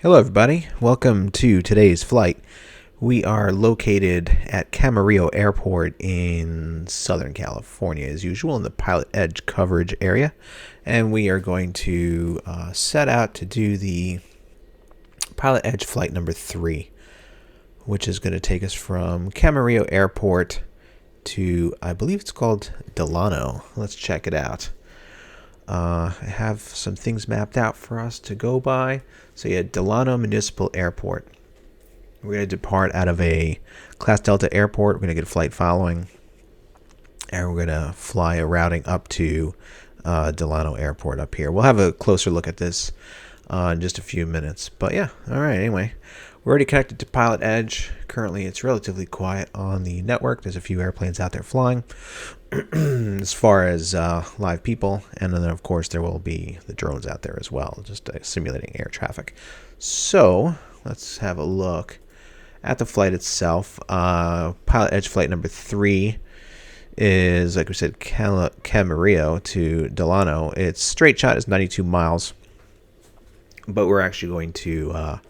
Hello everybody, welcome to today's flight. We are located at Camarillo Airport in Southern California as usual in the PilotEdge coverage area, and we are going to set out to do the PilotEdge flight number 3, which is going to take us from Camarillo Airport to, I believe it's called Delano. Let's check it out. I have some things mapped out for us to go by. So yeah, Delano Municipal Airport. We're going to depart out of a Class Delta airport. We're going to get a flight following. And we're going to fly a routing up to Delano Airport up here. We'll have a closer look at this in just a few minutes. But yeah, all right, anyway. We're already connected to PilotEdge. Currently, it's relatively quiet on the network. There's a few airplanes out there flying as far as live people. And then, of course, there will be the drones out there as well, just simulating air traffic. So let's have a look at the flight itself. PilotEdge flight number 3 is, like we said, Camarillo to Delano. Its straight shot is 92 miles. But we're actually going to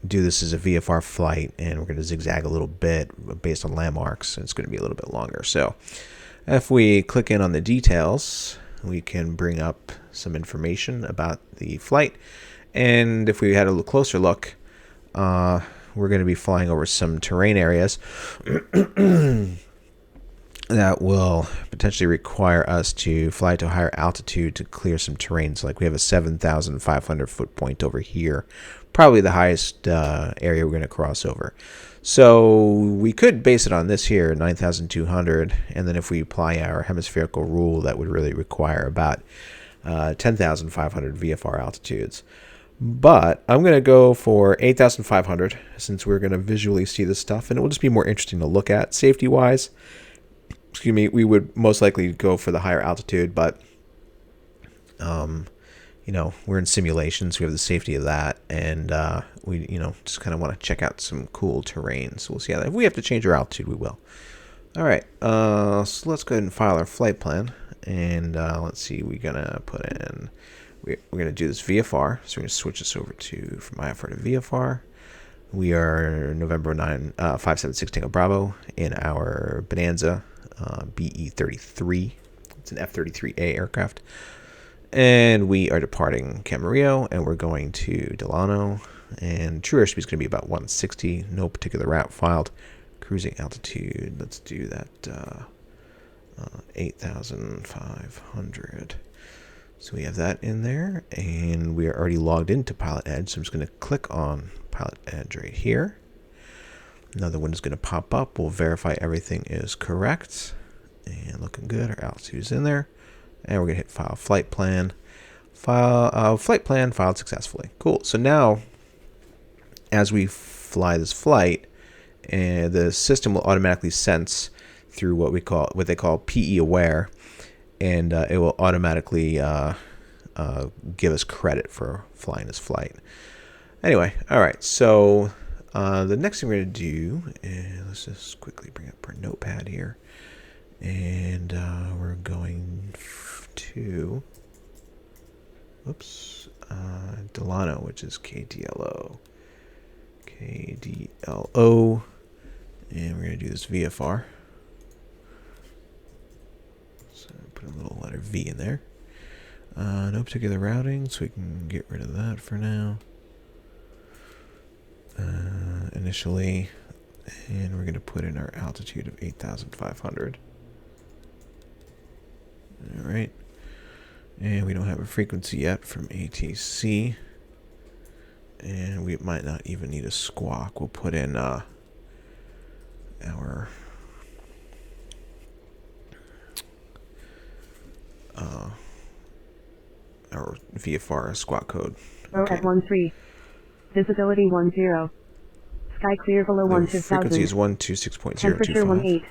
do this as a VFR flight, and we're going to zigzag a little bit based on landmarks, and it's going to be a little bit longer. So if we click in on the details, we can bring up some information about the flight. And if we had a closer look, we're going to be flying over some terrain areas that will potentially require us to fly to a higher altitude to clear some terrains. Like we have a 7,500 foot point over here, probably the highest area we're going to cross over. So we could base it on this here, 9,200, and then if we apply our hemispherical rule, that would really require about 10,500 VFR altitudes. But I'm going to go for 8,500 since we're going to visually see this stuff, and it will just be more interesting to look at safety-wise. Excuse me, we would most likely go for the higher altitude, but we're in simulations. We have the safety of that, and we just kind of want to check out some cool terrain. So we'll see how that. If we have to change our altitude, we will. All right, so let's go ahead and file our flight plan, and let's see. We're gonna put in. We're gonna do this VFR. So we're gonna switch this over from IFR to VFR. We are November 576 Tango Bravo in our Bonanza BE33. It's an F33A aircraft. And we are departing Camarillo, and we're going to Delano. And true airspeed is going to be about 160. No particular route filed. Cruising altitude, let's do that 8,500. So we have that in there, and we are already logged into PilotEdge. So I'm just going to click on PilotEdge right here. Another window is going to pop up. We'll verify everything is correct. And looking good. Our altitude is in there. And we're going to hit File Flight Plan. Flight Plan filed successfully. Cool. So now, as we fly this flight, the system will automatically sense through what they call PE aware, and it will automatically give us credit for flying this flight. Anyway, all right. So the next thing we're going to do is let's just quickly bring up our notepad here. And we're going to Delano, which is KDLO. KDLO. And we're going to do this VFR. So put a little letter V in there. No particular routing, so we can get rid of that for now. Initially. And we're going to put in our altitude of 8,500. All right, and we don't have a frequency yet from ATC, and we might not even need a squawk. We'll put in our VFR squawk code. Okay. At 13, visibility 10, sky clear below 12000. Frequency is 126.025. Temperature 18,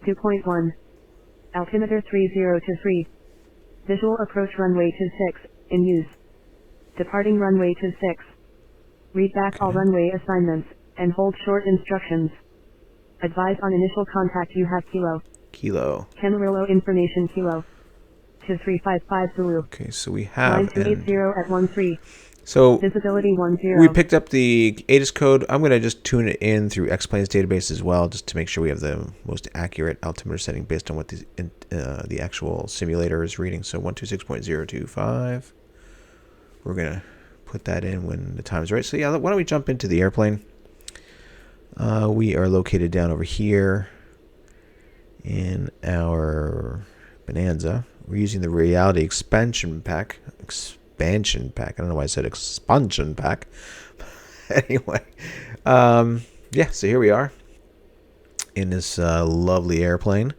2.1. Altimeter 3023. Visual approach runway 26, in use. Departing runway 26. Read back all runway assignments, and hold short instructions. Advise on initial contact you have Kilo. Camarillo information Kilo. 2355 Zulu. Okay, so we have... Line 280 at 13. So Visibility 10. we picked up the ATIS code. I'm going to just tune it in through X-Planes database as well, just to make sure we have the most accurate altimeter setting based on what the actual simulator is reading. So 126.025. We're going to put that in when the time is right. So yeah, why don't we jump into the airplane? We are located down over here in our Bonanza. We're using the Reality Expansion Pack. I don't know why I said expansion pack. Anyway, yeah, so here we are in this lovely airplane,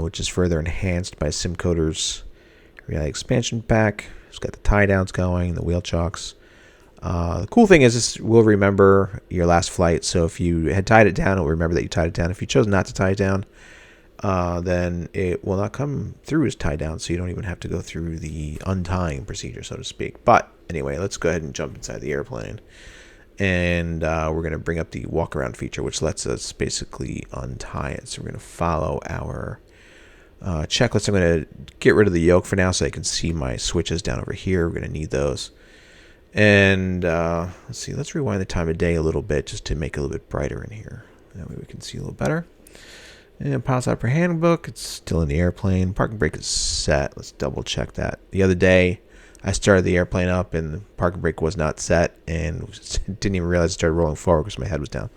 which is further enhanced by SimCoder's Reality Expansion Pack. It's got the tie downs going, the wheel chocks. The cool thing is this will remember your last flight. So if you had tied it down, it will remember that you tied it down. If you chose not to tie it down, then it will not come through as tie down, so you don't even have to go through the untying procedure, so to speak. But anyway, let's go ahead and jump inside the airplane, and we're going to bring up the walk around feature, which lets us basically untie it. So we're going to follow our checklist. I'm going to get rid of the yoke for now so I can see my switches down over here. We're going to need those. And let's see, let's rewind the time of day a little bit just to make it a little bit brighter in here. That way we can see a little better. And Pilot's Opera Handbook, it's still in the airplane. Parking brake is set. Let's double check that. The other day, I started the airplane up and the parking brake was not set and didn't even realize it started rolling forward because my head was down.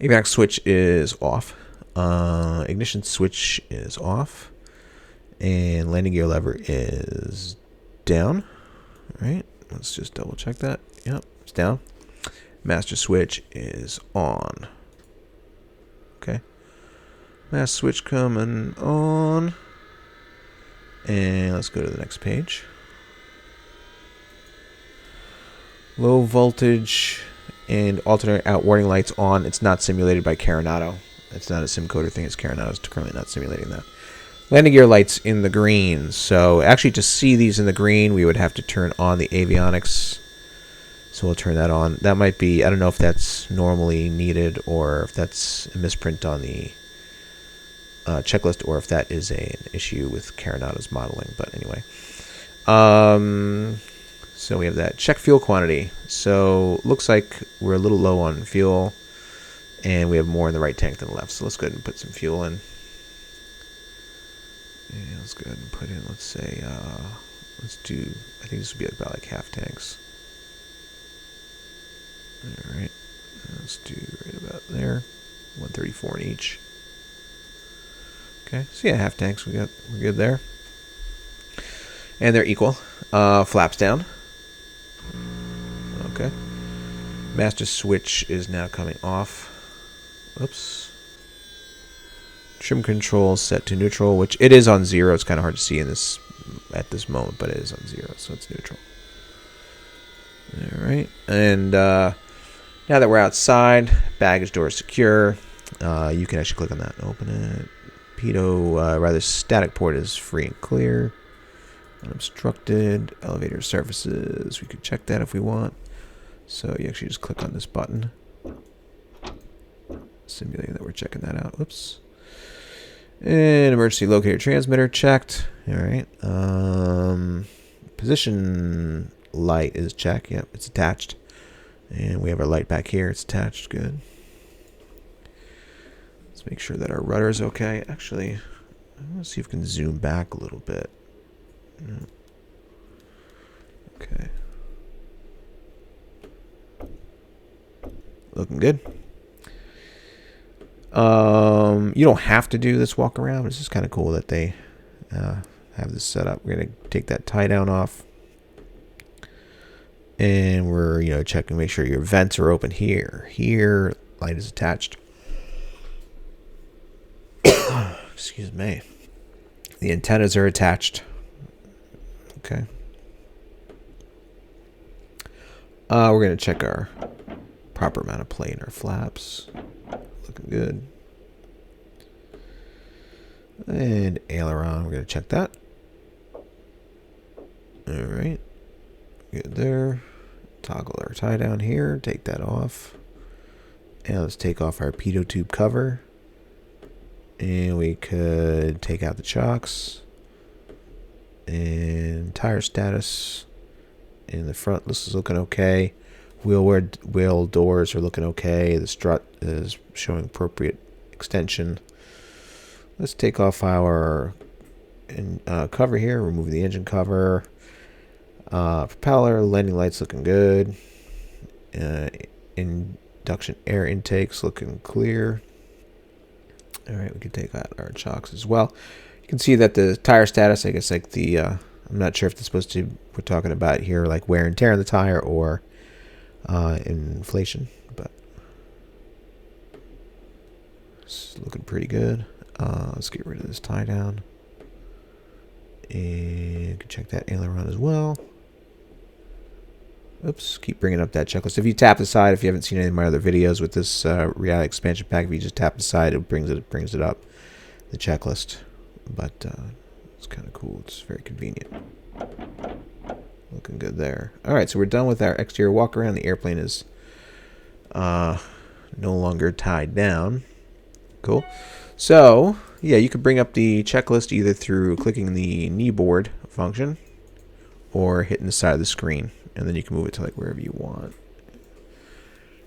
Avionics switch is off. Ignition switch is off. And landing gear lever is down. All right, let's just double check that. Yep, it's down. Master switch is on. Okay. Master switch coming on. And let's go to the next page. Low voltage and alternate out warning lights on. It's not simulated by Carenado. It's not a SimCoder thing. It's Carenado's currently not simulating that. Landing gear lights in the green. So actually to see these in the green, we would have to turn on the avionics. So we'll turn that on. That might be, I don't know if that's normally needed or if that's a misprint on the checklist or if that is an issue with Carenado's modeling. But anyway. So we have that. Check fuel quantity. So looks like we're a little low on fuel and we have more in the right tank than the left. So let's go ahead and put some fuel in. Yeah, let's go ahead and put in, let's say, let's do, I think this would be about like half tanks. Alright, let's do right about there. 134 in each. Okay, so yeah, half tanks, we're good there. And they're equal. Flaps down. Okay. Master switch is now coming off. Oops. Trim control set to neutral, which it is on 0. It's kind of hard to see in this at this moment, but it is on 0, so it's neutral. All right, and now that we're outside, baggage door is secure. You can actually click on that and open it. Rather static port is free and clear. Unobstructed. Elevator surfaces. We could check that if we want. So you actually just click on this button. Simulating that we're checking that out. Whoops. And emergency locator transmitter checked. All right. Position light is checked. Yep, it's attached. And we have our light back here. It's attached. Good. Let's make sure that our rudder is okay. Actually, let's see if we can zoom back a little bit. Okay. Looking good. You don't have to do this walk around. It's just kind of cool that they have this set up. We're going to take that tie down off. And we're, checking, make sure your vents are open here. Here, light is attached. Excuse me. The antennas are attached. Okay. We're going to check our proper amount of play in our flaps. Looking good. And aileron, we're going to check that. Alright. Good there. Toggle our tie down here. Take that off. And let's take off our pitot tube cover. And we could take out the chocks. And tire status. in the front. This is looking okay. Wheel doors are looking okay. The strut is showing appropriate extension. Let's take off our cover here. Remove the engine cover. Propeller, landing lights looking good. Induction air intakes looking clear. All right, we can take out our chocks as well. You can see that the tire status, I guess, like the I'm not sure if it's supposed to. We're talking about here like wear and tear on the tire or inflation, but it's looking pretty good. Let's get rid of this tie down, and you can check that aileron as well. Oops, keep bringing up that checklist. If you tap the side, if you haven't seen any of my other videos with this reality expansion pack, if you just tap the side, it brings it up, the checklist. But it's kind of cool. It's very convenient. Looking good there. All right, so we're done with our exterior walk around. The airplane is no longer tied down. Cool. So yeah, you can bring up the checklist either through clicking the knee board function or hitting the side of the screen. And then you can move it to like wherever you want.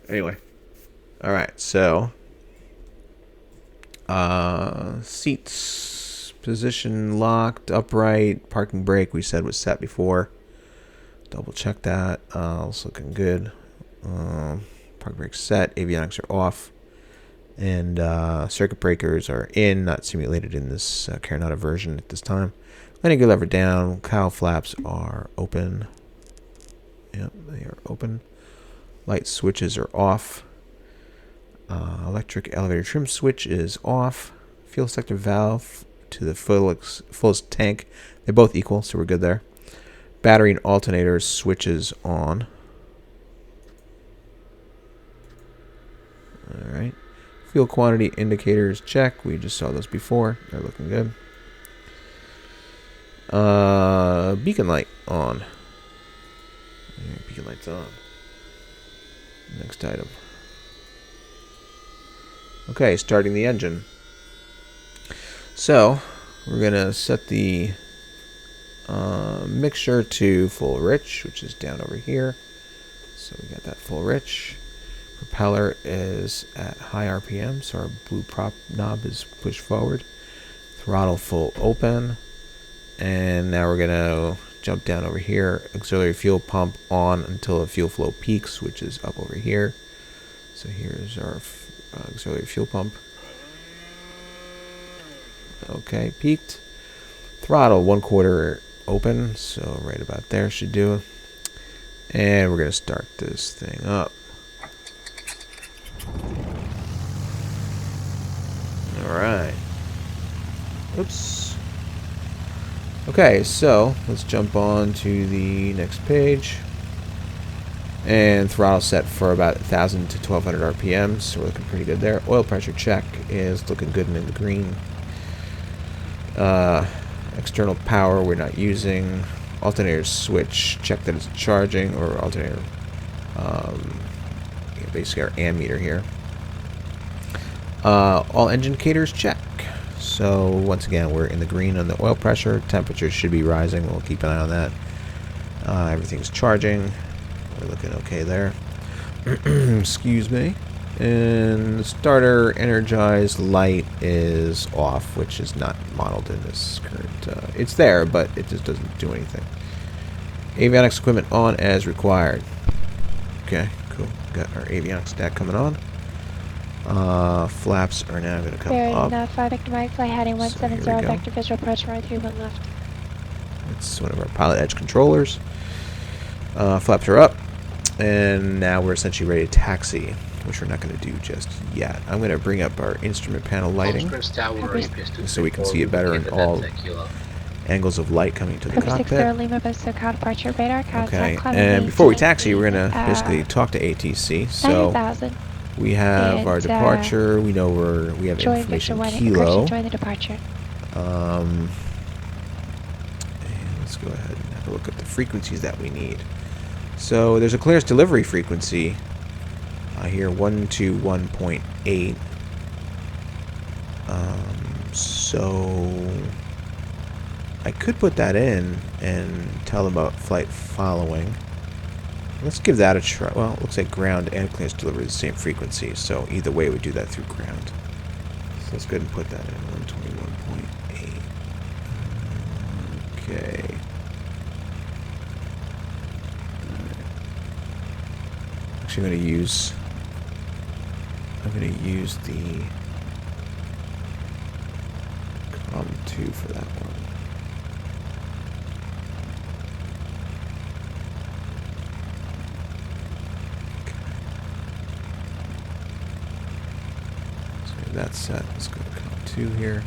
Anyway. All right. So, seats, position locked, upright, parking brake we said was set before. Double check that. It's looking good. Parking brake set. Avionics are off. And circuit breakers are in, not simulated in this Carenado version at this time. Landing gear lever down. Cowl flaps are open. Yep, they are open. Light switches are off. Electric elevator trim switch is off. Fuel selector valve to the fullest tank. They're both equal, so we're good there. Battery and alternator switches on. Alright. Fuel quantity indicators check. We just saw those before. They're looking good. Beacon light on. Beacon lights on. Next item. Okay, starting the engine. So, we're going to set the mixture to full rich, which is down over here. So we got that full rich. Propeller is at high RPM, so our blue prop knob is pushed forward. Throttle full open. And now we're going to jump down over here. Auxiliary fuel pump on until the fuel flow peaks, which is up over here. So here's our auxiliary fuel pump. Okay, peaked. Throttle 1/4 open, so right about there should do. And we're going to start this thing up. Alright. Oops. Okay, so let's jump on to the next page. And throttle set for about 1,000 to 1,200 RPM, so we're looking pretty good there. Oil pressure check is looking good and in the green. External power we're not using. Alternator switch, check that it's charging, or alternator, basically our ammeter here. All engine indicators check. So once again, we're in the green on the oil pressure. Temperature should be rising. We'll keep an eye on that. Everything's charging. We're looking okay there. Excuse me. And the starter energized light is off, which is not modeled in this current. It's there, but it just doesn't do anything. Avionics equipment on as required. Okay, cool. Got our avionics stack coming on. Flaps are now going to come Bearing up. 5 vector right, flight heading 170, So vector visual approach, runway 31 left. It's one of our PilotEdge controllers. Flaps are up. And now we're essentially ready to taxi, which we're not going to do just yet. I'm going to bring up our instrument panel lighting so we can see it better in all angles of light coming to the cockpit. Lima, SoCal departure radar. Okay, and before we taxi, we're going to basically talk to ATC. So we have our departure. We know we have information kilo. Join the departure. And let's go ahead and have a look at the frequencies that we need. So there's a clearest delivery frequency here, 121.8. So I could put that in and tell them about flight following. Let's give that a try. Well, it looks like ground and clearance delivery is the same frequency, so either way we do that through ground. So let's go ahead and put that in 121.8. Okay. Actually, I'm going to use the COM2 for that one. That's set. Let's go to COM2 here.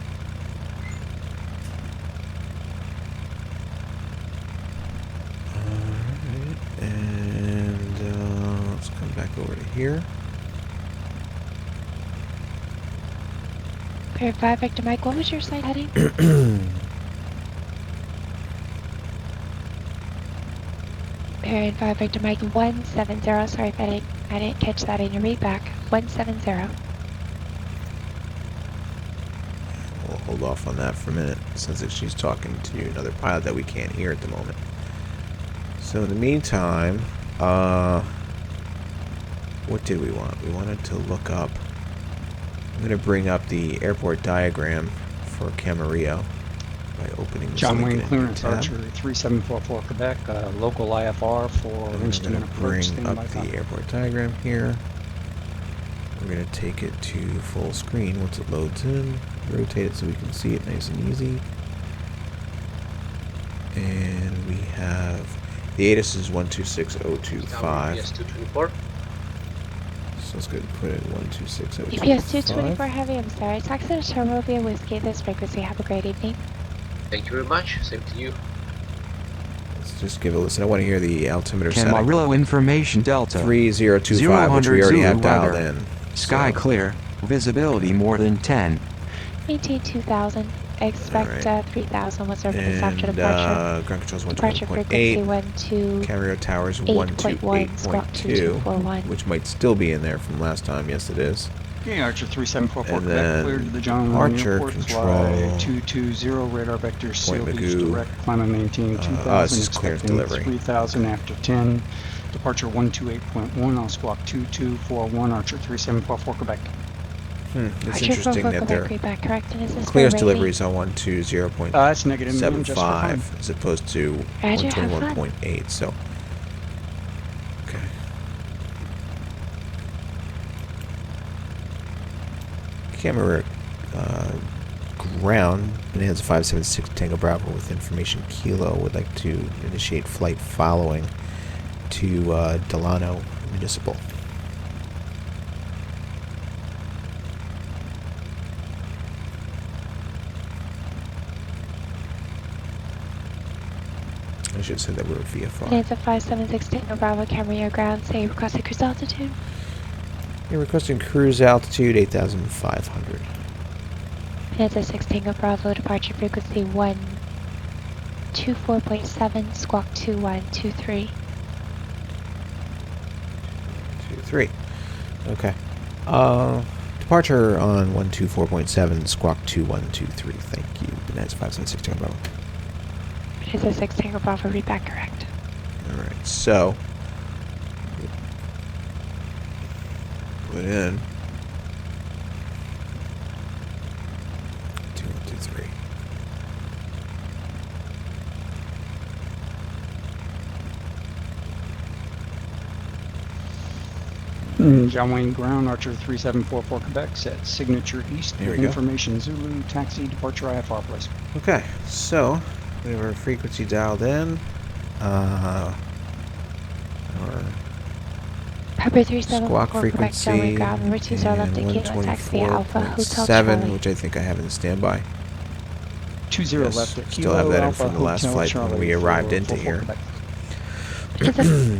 Alright, and let's come back over to here. Clear 5, Victor Mike. What was your site heading? Period 5, Victor Mike 170. Sorry if I didn't catch that in your read back. 170. We'll hold off on that for a minute, since she's talking to another pilot that we can't hear at the moment. So in the meantime, what did we want? We wanted to look up. I'm going to bring up the airport diagram for Camarillo by opening this John link Wayne in a new clearance tab. Archer 3744 Quebec, local IFR for And instrument we're going approach. to bring up the airport diagram here. We're going to take it to full screen once it loads in. Rotate it so we can see it nice and easy. And we have the ATIS is 126025. EPS 224. So let's go ahead and put it in 126025. EPS 224 Heavy, I'm sorry. Taxi to Terminal via Whiskey this frequency. Have a great evening. Thank you very much. Same to you. Let's just give it a listen. I want to hear the altimeter setting. Camarillo information Delta. 3025, which we already have dialed weather. in. Sky So, clear. Visibility more than 10. maintain 2000. Expect Alright. 3000 once service after and departure. ground controls Departure frequency 120.8. 12. Camarillo Towers 8.1, squawk 128.2, 2241. which might still be in there from last time. Yes, it is. Okay, Archer 3744 And Quebec, then cleared to the John Wayne Archer Airport, control, fly 220, radar vector, seal beach Magoo. direct, climb and maintain 2000, this is clearance expecting delivery. 3000 after 10, departure 128.1, on squawk 2241, Archer 3744 Quebec. It's Archer interesting 44 that Quebec their readback, correct? And is this clearance for deliveries on 120.75 That's negative, man, just for fun. as opposed to Roger, have fun. 121.8. So, okay. Camera ground, Bonanza 576 Tango Bravo with information Kilo would like to initiate flight following to Delano Municipal. I should have said that we're VFR. Bonanza 576 Tango Bravo Camarillo ground. Say requested cruise altitude. You're requesting cruise altitude 8,500. Bonanza 6 Tango Bravo departure frequency 124.7 squawk 2123. 2-3. Okay. Departure on 124.7 squawk 2123. Thank you. Bonanza 576 Tango Bravo. Bonanza 6 Tango Bravo readback correct. Alright, so put in 2123. John Wayne ground, Archer 3744 Quebec, set signature east, There we go. information Zulu, taxi, departure IFR, please. Okay, so we have our frequency dialed in. Our Pepper squawk 374 Quebec frequency John Wayne ground. Number 2 0 left and to Kilo taxi Alpha Hotel 124.7, Charlie. which I think I have in standby. 20 Yes, left at still Kilo, have that in Alpha, from the last Hotel flight when Charlie we arrived for into 44 here. Quebec. It's a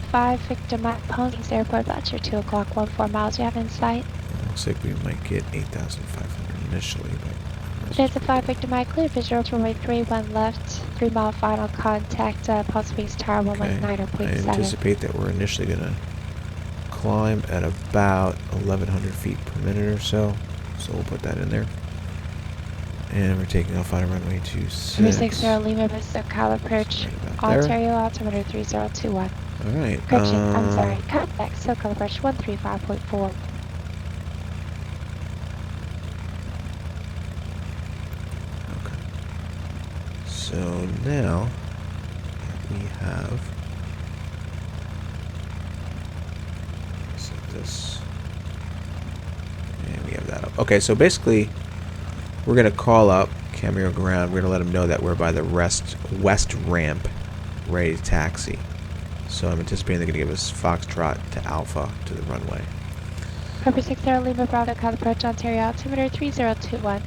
5 Victor Mike Ponies Airport about your 2 o'clock 14 miles you have in sight. Looks like we might get 8,500 initially, but It's a 5 Victor Mike clear visual runway 31 left 3 mile final contact Palm Springs Tower okay. 119.7. I anticipate that we're initially going to climb at about 1,100 feet per minute or so. So we'll put that in there. And we're taking off on runway 26. 360 Lima Vista, Cal approach, Right about there. Ontario altimeter 3021. Alright. Correction, I'm sorry, contact SoCal approach 135.4. Okay. So now we have set this, and we have that up. Okay, so basically we're gonna call up Camarillo ground. We're gonna let them know that we're by the west ramp, ready to taxi. So I'm anticipating they're gonna give us Foxtrot to Alpha to the runway. Copy 60 Lima Bravo, Cal approach, Ontario altimeter 3021.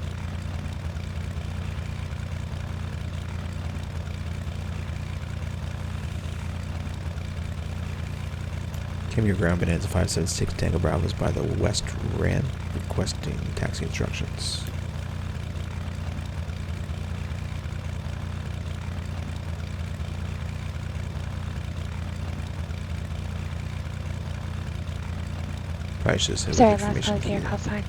Camarillo ground, Bonanza 576 Tango Bravo is by the west ramp, requesting taxi instructions. Probably should have said Sorry, what last information call, clear key. call sign.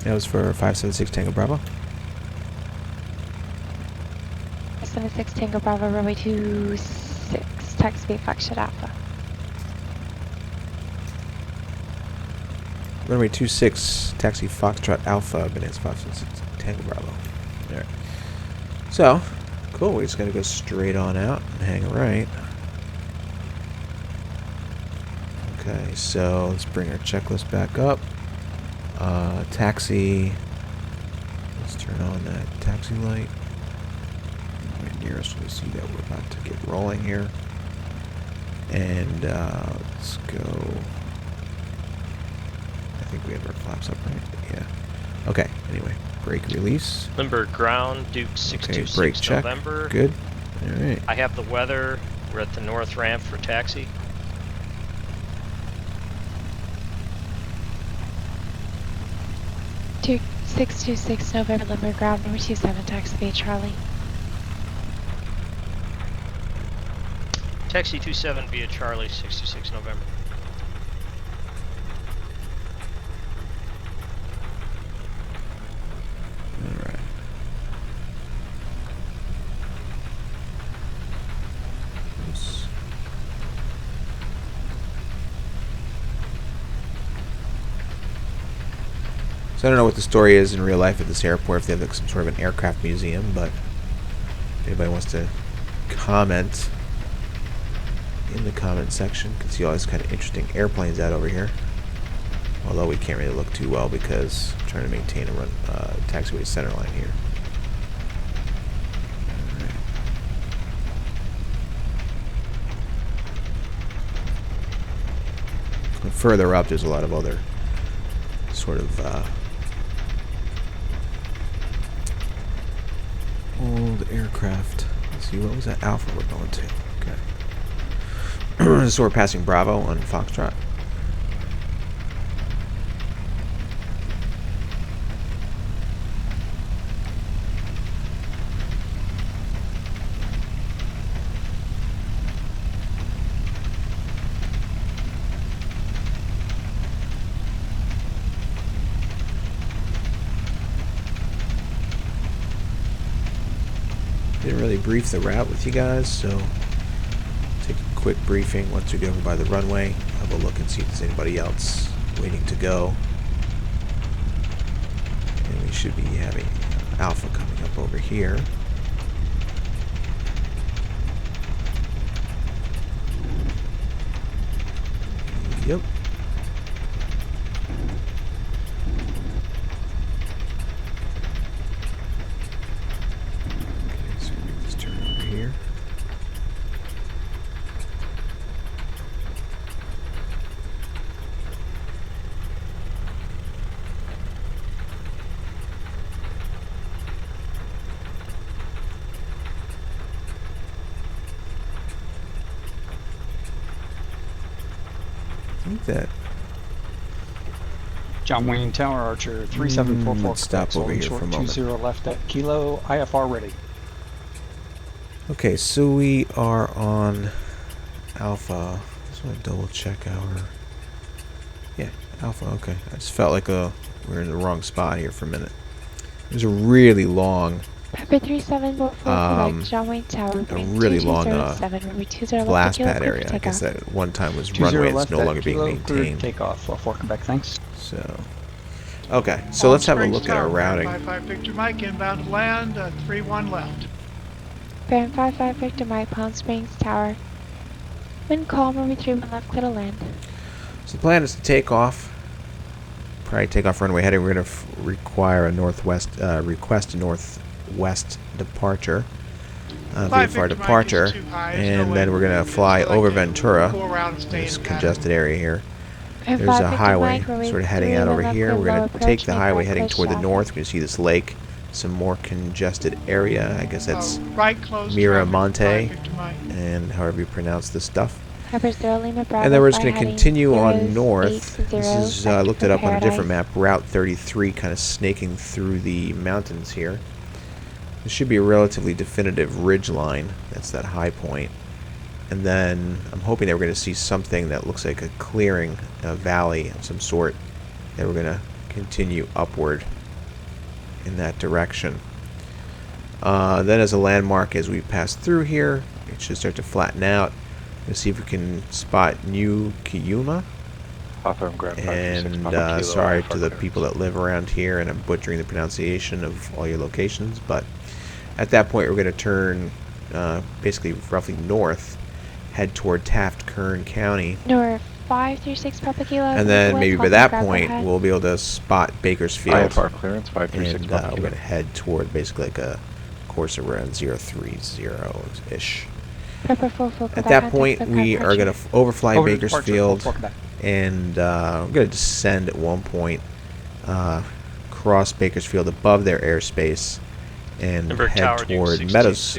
That was for 576 Tango Bravo. 76 Tango Bravo, runway 26, taxi Foxtrot Alpha. Runway 26, taxi Foxtrot Alpha, Bonanza 576 Tango Bravo. Alright. So, cool, we just gotta go straight on out and hang a right. Okay, so let's bring our checklist back up. Taxi. Let's turn on that taxi light. Right near us, we'll see that we're about to get rolling here. And let's go. I think we have our flaps up, right? Yeah. Okay, anyway, brake release. Limburg ground, Duke 626 brake check. November. Good. Alright. I have the weather. We're at the north ramp for taxi. Duke 626 November, Limburg ground, number 27, taxi Bay Charlie. Taxi 27 via Charlie 626 November. Alright. Oops. So I don't know what the story is in real life at this airport, if they have like some sort of an aircraft museum, but if anybody wants to comment in the comment section, you can see all these kind of interesting airplanes out over here. Although we can't really look too well because I'm trying to maintain a taxiway center line here. Alright. And further up, there's a lot of other sort of old aircraft. Let's see, what was that Alpha we're going to? Okay. So we're passing Bravo on Foxtrot. Didn't really brief the route with you guys, so take a quick briefing once we get over by the runway. Have a look and see if there's anybody else waiting to go. And we should be having Alpha coming up over here. Yep. I think that John Wayne Tower Archer 3744. let's stop over here for a moment. 20 left at Kilo, IFR ready. Okay, so we are on Alpha. Just want to double check our... Yeah, Alpha, okay. I just felt like a we're in the wrong spot here for a minute. There's a really long, Pepper 3744 correct, John Wayne Tower, a range really long 2207, runway 20 left blast kilo, pad clear for area. I guess takeoff. that at one time was 20 runway. It's left no at longer being kilo, cleared maintained. takeoff. 4 Quebec, thanks. So, okay. So let's have a look at our routing. 55 Victor Mike, inbound to land, 3-1 left. Baron 55 Victor Mike, Palm Springs Tower. Wind calm, runway 31 left, clear to land. So the plan is to take off. Probably take off runway heading. We're going to require a request a northwest departure, VFR departure, and then we're going to fly over Ventura, this congested area here. There's a highway sort of heading out over here. We're going to take the highway heading toward the north. We're going to see this lake, some more congested area. I guess that's Mira Monte, and however you pronounce this stuff. And then we're just going to continue on north. This is, I looked it up on a different map, Route 33, kind of snaking through the mountains here. This should be a relatively definitive ridge line. That's that high point. And then I'm hoping that we're going to see something that looks like a clearing, a valley of some sort, that we're going to continue upward in that direction. Then as a landmark, as we pass through here, it should start to flatten out. Let's see if we can spot New Kiyuma. And sorry to the people that live around here, and I'm butchering the pronunciation of all your locations, but at that point we're going to turn basically roughly north, head toward Taft-Kern County. North 536 Papa Kilo. And then maybe by that point we'll be able to spot Bakersfield. VFR clearance 536 and we're going to head toward basically like a course around 030-ish. At that point, we are going to overfly Bakersfield, and we're going to descend at one point, cross Bakersfield above their airspace, and head toward Meadows,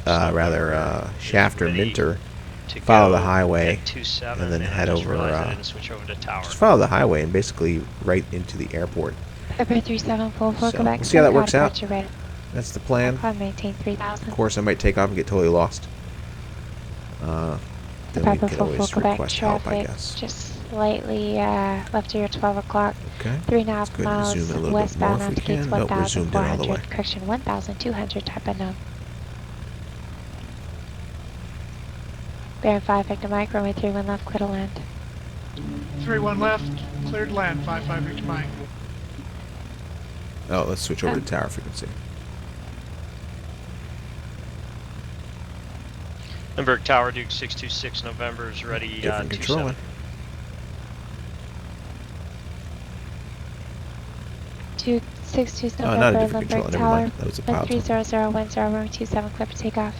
Shafter, Minter, follow the highway, and then head over, just follow the highway and basically right into the airport. So, we'll see how that works out. That's the plan. Of course, I might take off and get totally lost. Then we can always request help, I guess. Just slightly left here at 12 o'clock. Okay. 3.5 miles westbound altitude 1,400, correction 1,200, type unknown. Baron 5 Victor Mike, runway 31 left, clear to land. 3-1 left, cleared to land, 55 Victor Mike. Oh, let's switch over to tower frequency. Limburg Tower, Duke 626 November is ready. Different controlling. 626 Oh, not a November, different controller. Limburg Never Tower, mind. That was a pilot. 30010, runway 27, clear for takeoff.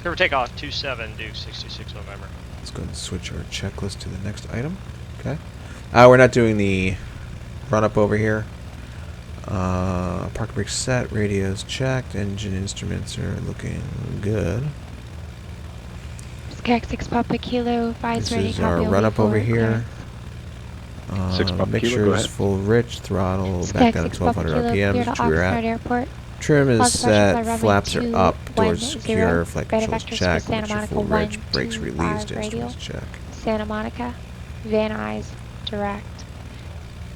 Clear for takeoff, 27 Duke 626 November. Let's go ahead and switch our checklist to the next item. Okay. We're not doing the run-up over here. Parking brake set, radios checked, engine instruments are looking good. Skag 6 Papa Kilo, This is our run-up over here. Mixture is full rich, throttle back down to 1200 RPM, which we're at. Trim is set, flaps are up, doors secure, flight controls checked, mixture full rich, brakes released, instruments check. Santa Monica, Van Nuys, direct.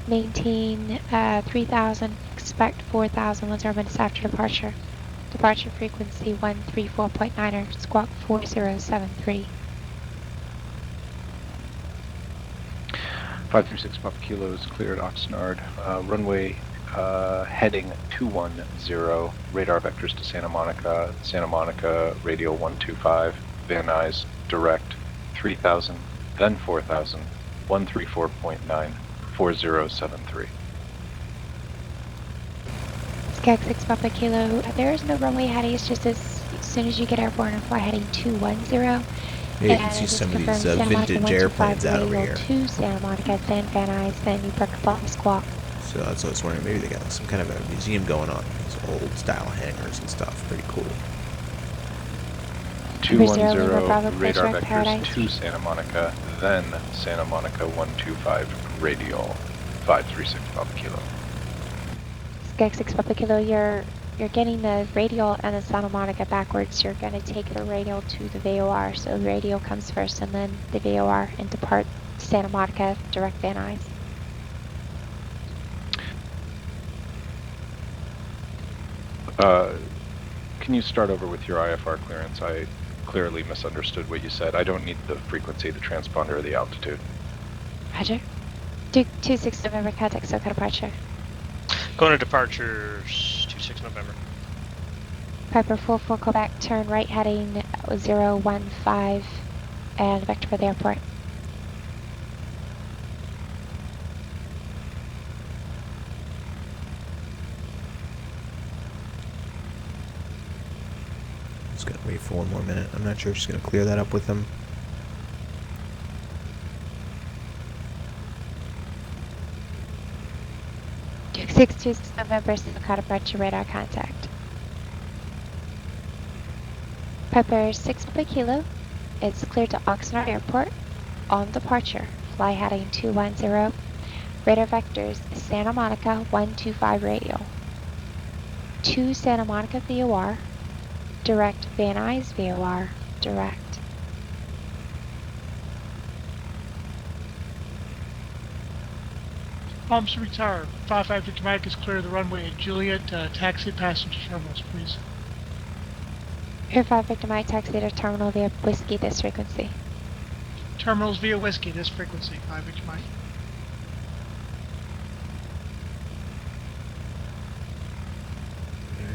Maintain 3,000, expect 4,000 once minutes after departure. Departure frequency 134.9er, squawk 4073. 536 Papa Kilo is cleared Oxnard. Runway heading 210. Radar vectors to Santa Monica. Santa Monica radio 125. Van Nuys direct 3,000, then 4,000. 134.9. 4073. Skag 6 Papa Kilo, there is no runway heading, it's just as soon as you get airborne and fly heading 210. Yeah, you can see some of these vintage airplanes out over here. To Santa Monica, then Van Nuys, then you Bekersfield squawk. So that's what I was wondering, maybe they got some kind of a museum going on. These old style hangars and stuff, pretty cool. 210 radar vectors to Santa Monica, then Santa Monica 125 radial 536 Papa Kilo. Skag 6 Papa Kilo, you're getting the radial and the Santa Monica backwards. You're going to take the radial to the VOR, so the radial comes first and then the VOR, and depart Santa Monica direct Van Nuys. Can you start over with your IFR clearance? I clearly misunderstood what you said. I don't need the frequency, the transponder, or the altitude. Roger. Duke 26 November, contact SoCal departure. Going to departures 26 November. Piper 44 Quebec, turn right heading 015 and vector for the airport. Just gonna wait for one more minute. I'm not sure if she's gonna clear that up with them. Duke 626 November, SoCal departure, radar contact. Piper 6 Papa Kilo, it's cleared to Oxnard Airport. On departure, fly heading 210. Radar vectors Santa Monica 125 radial. To Santa Monica VOR. Direct Van Nuys VOR. Direct. Officer Tower, 550 Mike is clear of the runway at Juliet. Taxi passenger terminals, please. Air 5 Victor Mike, taxi to terminal via Whiskey, this frequency. Terminals via Whiskey, this frequency, 5 Victor Mike.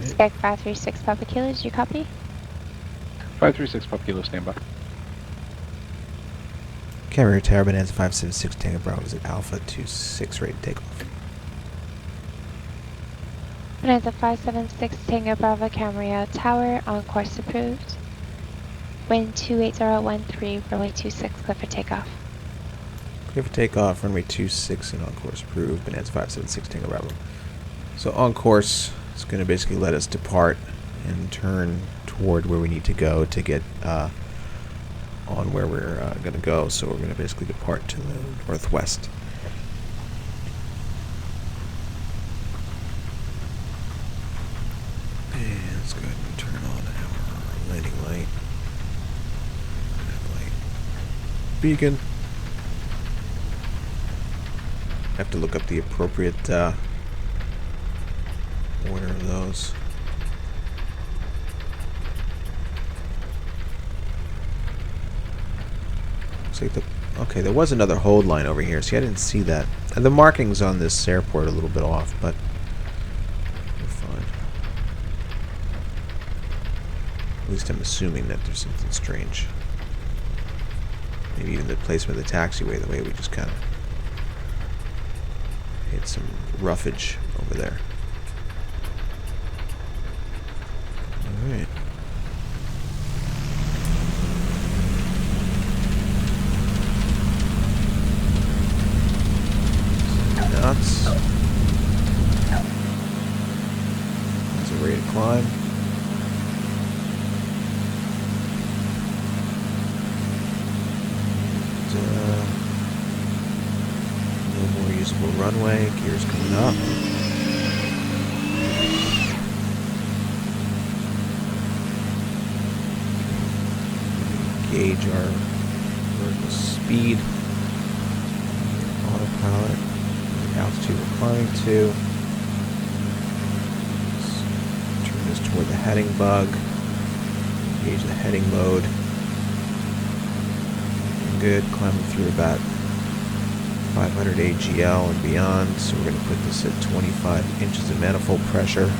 Spec 536 Papa Kilo, did you copy? 536 Papa Kilo, standby. Camarillo Tower, Bonanza 576, Tango Bravo is at Alpha 26, ready to take off. Bonanza 576 Tango Bravo Camarillo Tower, on course approved. Wind 28013, runway 26, clear for takeoff. Clear for takeoff, runway 26 and on course approved, Bonanza 576, Tango Bravo. So on course, it's going to basically let us depart and turn toward where we need to go to get on where we're going to go. So we're going to basically depart to the northwest. And let's go ahead and turn on our landing light. Beacon. I have to look up the appropriate order of those. Looks like okay, there was another hold line over here. See, I didn't see that. And the markings on this airport are a little bit off, but we're fine. At least I'm assuming that there's something strange. Maybe even the placement of the taxiway, the way we just kind of hit some roughage over there. Alright. Knots. Is it ready to climb? No more usable runway. Gears coming up. Gauge our vertical speed. Autopilot. The altitude we're climbing to. Let's turn this toward the heading bug. Gauge the heading mode. Good, climbing through about 500 AGL and beyond, so we're going to put this at 25 inches of manifold pressure. And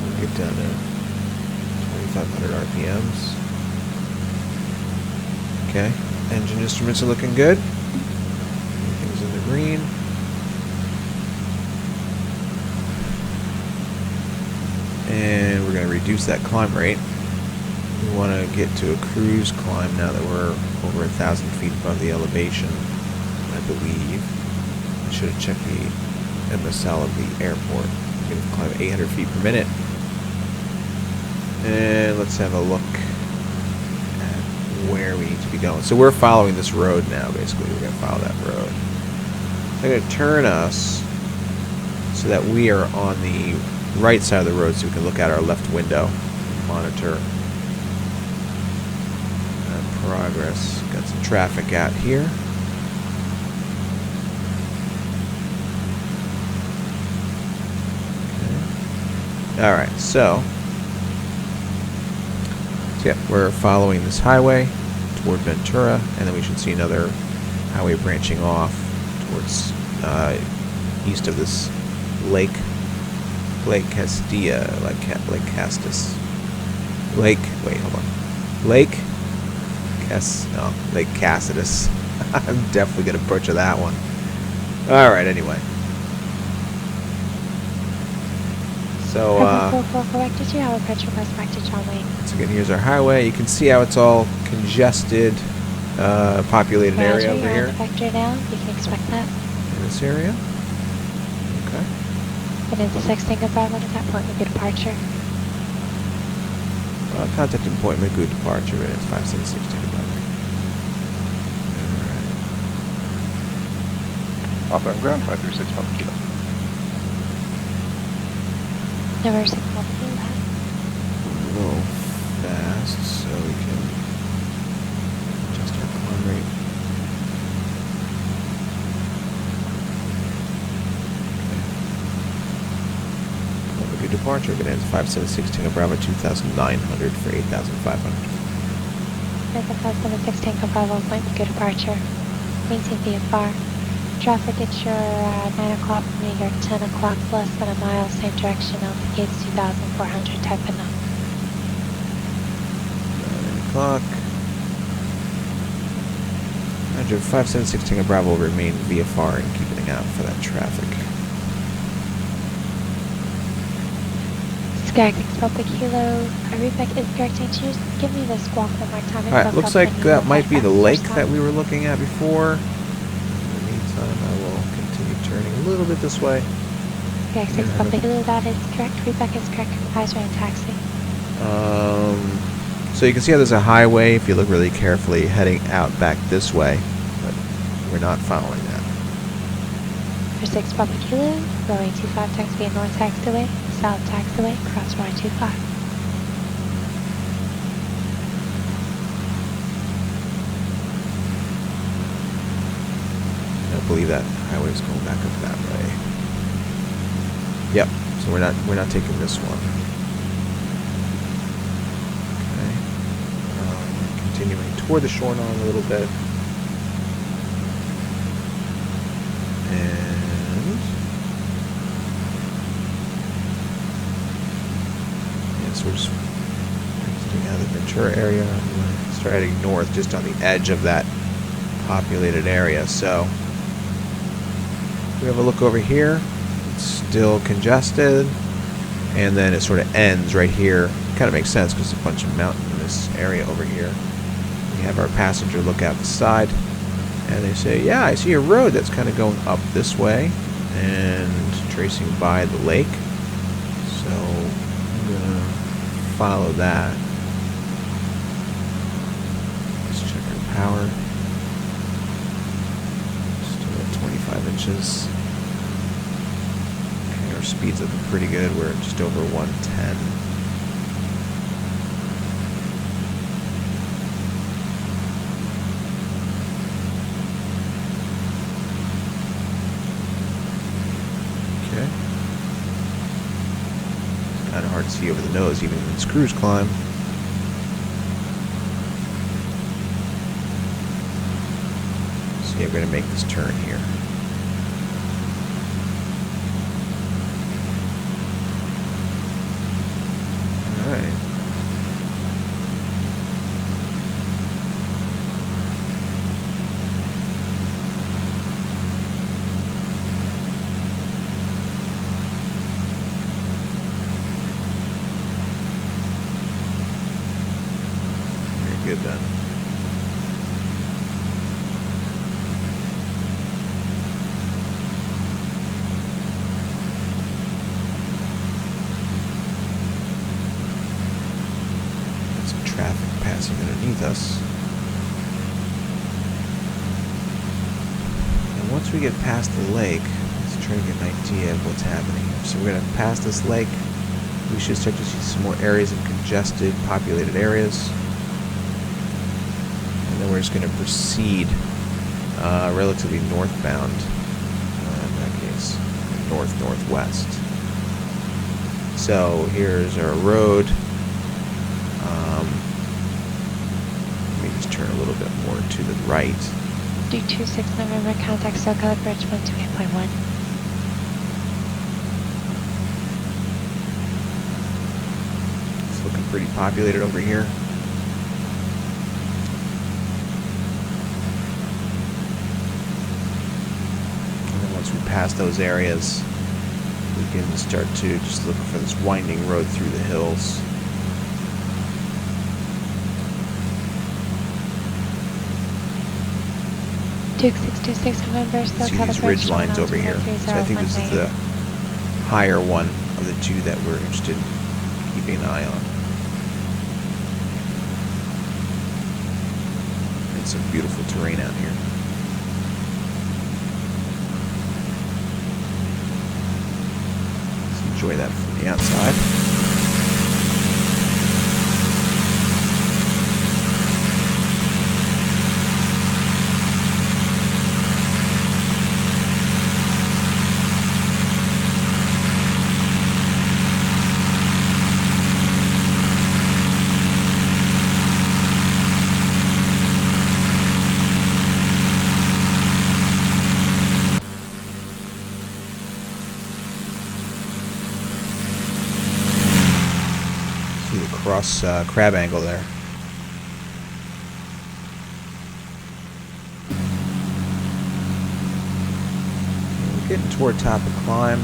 we'll get down to 2,500 RPMs. Okay, engine instruments are looking good. Everything's in the green. And we're going to reduce that climb rate. We want to get to a cruise climb now that we're over 1,000 feet above the elevation, I believe. I should have checked the MSL of the airport. We're going to climb 800 feet per minute. And let's have a look at where we need to be going. So we're following this road now, basically. We're going to follow that road. I'm going to turn us so that we are on the right side of the road so we can look out our left window and monitor progress. Got some traffic out here. Alright, so yeah, we're following this highway toward Ventura, and then we should see another highway branching off towards east of this Lake Castilla, Lake Castus. Lake Cassidus. I'm definitely going to butcher that one. Alright, anyway. So, correct. Did you have a approach request back to John Wayne? so again, here's our highway. You can see how it's all congested, populated area over You're here. on the vector now. You can expect that. In this area. Okay. It is a 6 Tango Bravo at that point with your departure. Contacting point Magoo departure, and it's 576 Tango Bravo. Alright. Off on ground, 536 Papa Kilo. Never seen one do that. A little fast, so we can adjust our climb rate. Okay. Good departure, good ends 576 Tango Bravo 2,900 for 8,500. There's a 576 Tango Bravo point with good departure. Maintain VFR. Traffic at your 9 o'clock, New York 10 o'clock, less than a mile, same direction, altimeter's 2,400, type of 9 o'clock. Roger, 576 Tango Bravo will remain VFR and keep an eye out for that traffic. Skagix Papa Kilo. I read back is correct. Can you just give me the squawk one more time? Alright, looks like that might be the lake that we were looking at before. I will continue turning a little bit this way. Skagix Papa Kilo, that is correct. Readback is correct. Advisory and taxi. So you can see how there's a highway, if you look really carefully, heading out back this way, but we're not following that. For 6 Papa Kilo, runway 25 taxiway, north taxiway, south taxiway, cross runway 25. I believe that highway is going back up that way. Yep. So we're not taking this one. Okay. Continuing toward the shore now a little bit. And yeah, so we're just exiting out of the Ventura area. I'm going to start heading north, just on the edge of that populated area. So we have a look over here. It's still congested, and then it sort of ends right here. Kind of makes sense because there's a bunch of mountain in this area over here. We have our passenger look out the side, and they say, yeah, I see a road that's kind of going up this way and tracing by the lake. So I'm gonna follow that. Let's check our power. Still at 25 inches. Okay, our speed's looking pretty good. We're at just over 110. Kind of hard to see over the nose, even in this cruise climb. So yeah, we're going to make this turn here. Alright. Good then. Got some traffic passing underneath us. And once we get past the lake, let's try to get an idea of what's happening. So we're going to pass this lake. We should start to see some more areas of congested, populated areas. Then we're just going to proceed relatively northbound, in that case, north-northwest. So here's our road. Let me just turn a little bit more to the right. 326 November, contact SoCal Bridge 128.1. It's looking pretty populated over here. And then once we pass those areas, we can start to just look for this winding road through the hills. 2626 November, See SoCal these Bridge ridge lines over here. So I think this is the higher one of the two that we're interested in keeping an eye on. And some beautiful terrain out here. Let's enjoy that from the outside. Cross crab angle there. We're getting toward top of climb,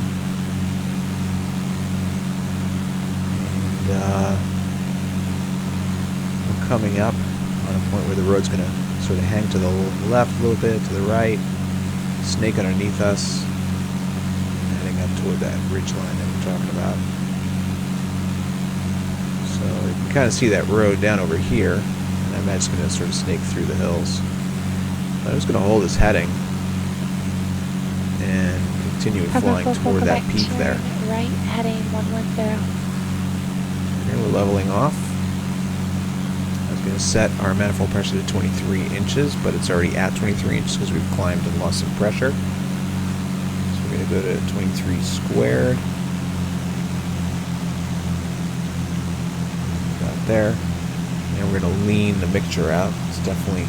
and we're coming up on a point where the road's going to sort of hang to the left a little bit, to the right, snake underneath us, heading up toward that ridge line that we're talking about. So you can kind of see that road down over here, and I imagine it's going to sort of snake through the hills. I'm just going to hold this heading and continue flying toward that peak there. Right, heading 110. Here we're leveling off. I was going to set our manifold pressure to 23 inches, but it's already at 23 inches because we've climbed and lost some pressure. So we're going to go to 23 squared. There, and we're going to lean the mixture out. It's definitely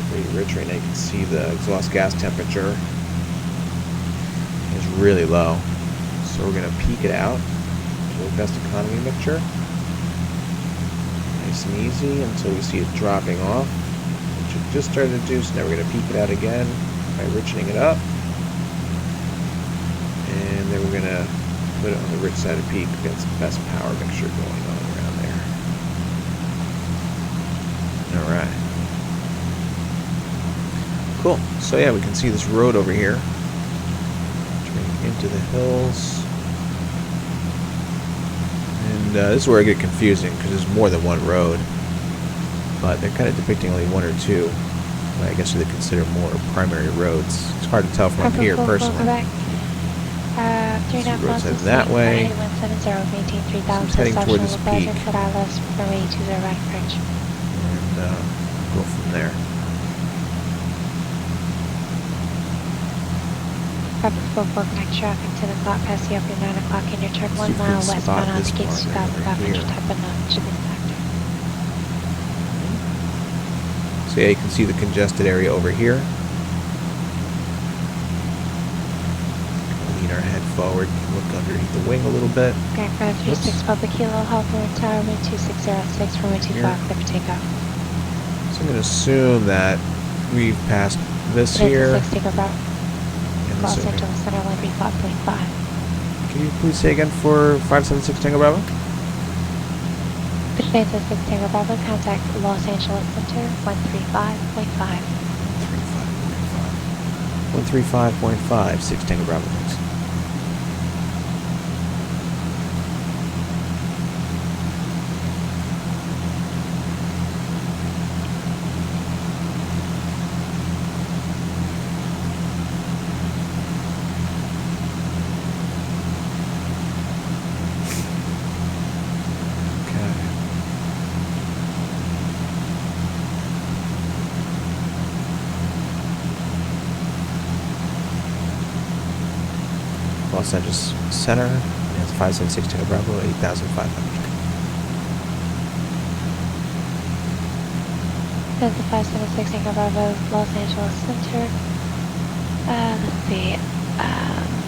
pretty rich right now. You can see the exhaust gas temperature is really low, so we're going to peak it out to the best economy mixture, nice and easy until we see it dropping off, which it just started to do. So now we're going to peak it out again by richening it up, and then we're going to put it on the rich side of peak. We've got some best power mixture going on around there. Alright. Cool. So yeah, we can see this road over here. Turning into the hills. And this is where I get confusing because there's more than one road. But they're kind of depicting only one or two. I guess they consider more primary roads. It's hard to tell from up here personally. So the road's heading that way. So it's heading toward this peak. Go from there. Connect traffic to the clock past the upper 9 o'clock in your turn 1 mile westbound on the gates 2,500 type of knot shipping factor. So yeah, you can see the congested area over here. Lean our head forward, look underneath the wing a little bit. Aircraft 36 Public Kilo, Hawthorne Tower, wind 2606, runway 25, clear for takeoff. So I'm going to assume that we've passed this here. Los Angeles Center, 135.5. Can you please say again for 576 Tango Bravo? Delta 6 Tango Bravo, contact Los Angeles Center, 135.5. 135.5, 6 Tango Bravo, thanks. Los Angeles Center, That's 5760 Bravo, 8,500. That's the 576 Tango Bravo, Los Angeles Center. Let's see.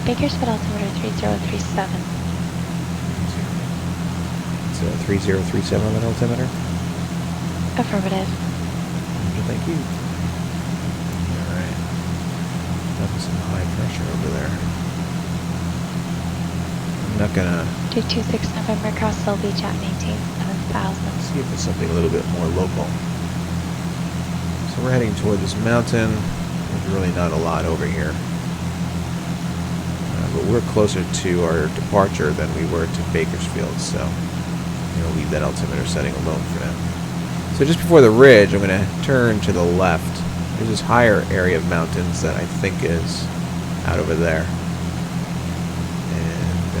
Bakersfield altimeter 3037. So 3037 on that altimeter? Affirmative. Thank you. Alright. That's some high pressure over there. I'm not gonna 226 November across Soul Beach at maintain 7,000. see if there's something a little bit more local. So we're heading toward this mountain. There's really not a lot over here. But we're closer to our departure than we were to Bakersfield, so I'm going to leave that altimeter setting alone for now. So just before the ridge, I'm going to turn to the left. There's this higher area of mountains that I think is out over there. And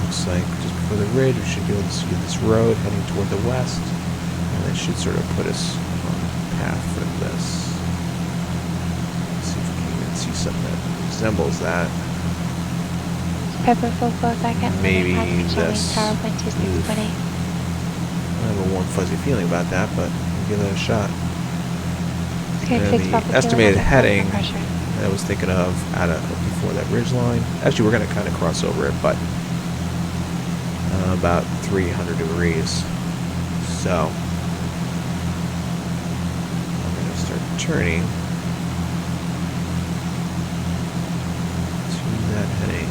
looks like just before the ridge, we should be able to see this road heading toward the west. And that should sort of put us on the path for this. Let's see if we can even see something that resembles that. Pepper full flow second. Maybe this. Tower 2620. I have a warm fuzzy feeling about that, but we'll give it a shot. And the estimated heading that I was thinking of out of before that ridge line. Actually, we're going to kind of cross over it, but about 300 degrees. So I'm going to start turning to that heading.